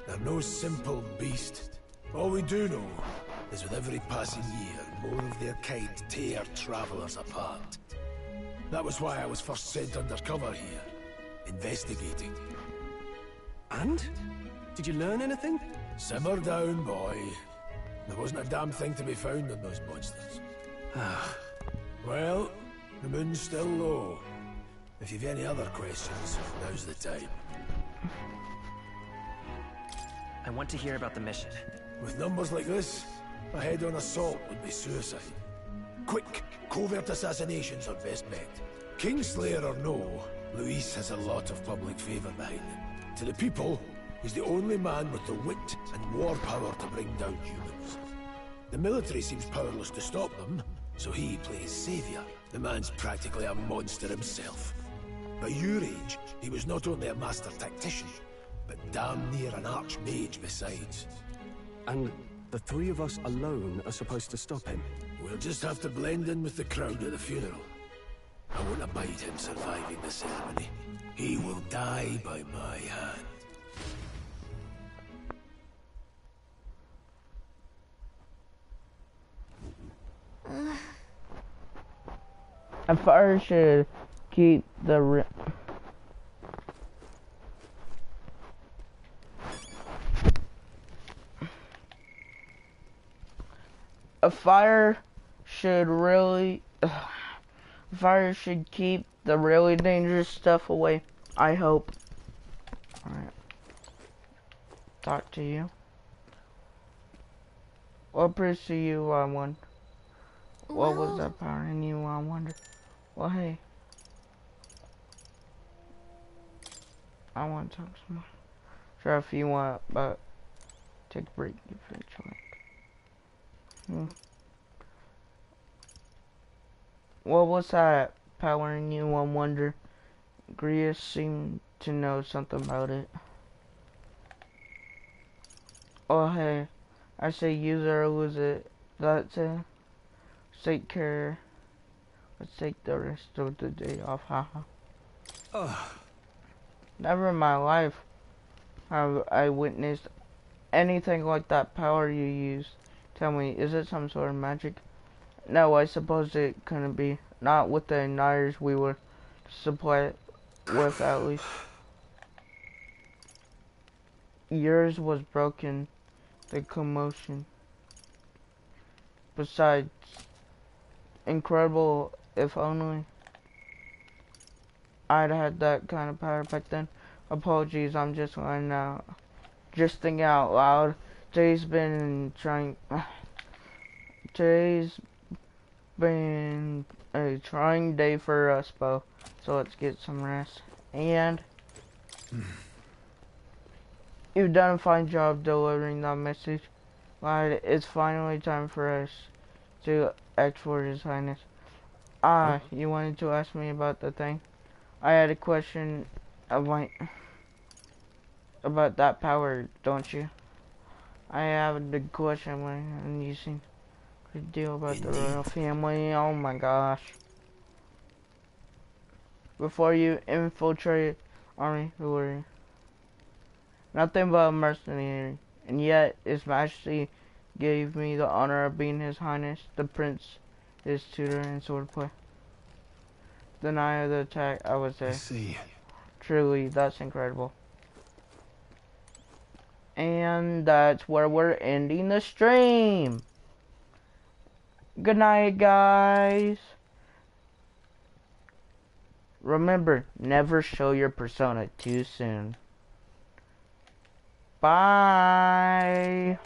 They're no simple beast. All we do know is with every passing year, more of their kind tear travelers apart. That was why I was first sent undercover here, investigating. And? Did you learn anything? Simmer down, boy. There wasn't a damn thing to be found on those monsters. Well, the moon's still low. If you've any other questions, now's the time. I want to hear about the mission. With numbers like this, a head-on assault would be suicide. Quick, covert assassinations are best bet. Kingslayer or no, Luis has a lot of public favor behind him. To the people, he's the only man with the wit and war power to bring down humans. The military seems powerless to stop them, so he plays savior. The man's practically a monster himself. By your age, he was not only a master tactician, but damn near an archmage besides. And the three of us alone are supposed to stop him? We'll just have to blend in with the crowd at the funeral. I won't abide him surviving the ceremony. He will die by my hand. I first should keep the a fire should keep the really dangerous stuff away, I hope. Alright. Talk to you. What pursue you, I wonder? What was that power in you, I wonder? Well, hey. I want to talk some more. Sure, if you want, but take a break if you like. What was that power in you, I wonder? Grius seemed to know something about it. Oh hey, I say use it or lose it. That's it. Take care. Let's take the rest of the day off, haha. Never in my life have I witnessed anything like that power you use. Tell me, is it some sort of magic? No, I suppose it couldn't be. Not with the igniters we were supplied with, at least. Yours was broken. The commotion. Besides, incredible if only I'd had that kind of power back then. Apologies, I'm just lying now. Just thinking out loud. Today's been a trying day for us both. So let's get some rest. And you've done a fine job delivering that message. Lad, it's finally time for us to act for His Highness. You wanted to ask me about the thing? I had a question about that power, don't you? I have a question when you seem to deal about the royal family. Oh my gosh. Before you infiltrated army, who were you? Nothing but a mercenary. And yet, His Majesty gave me the honor of being His Highness, the Prince, his tutor in swordplay. The night of the attack, I was there. I see. Truly, that's incredible. And that's where we're ending the stream. Good night, guys. Remember, never show your persona too soon. Bye.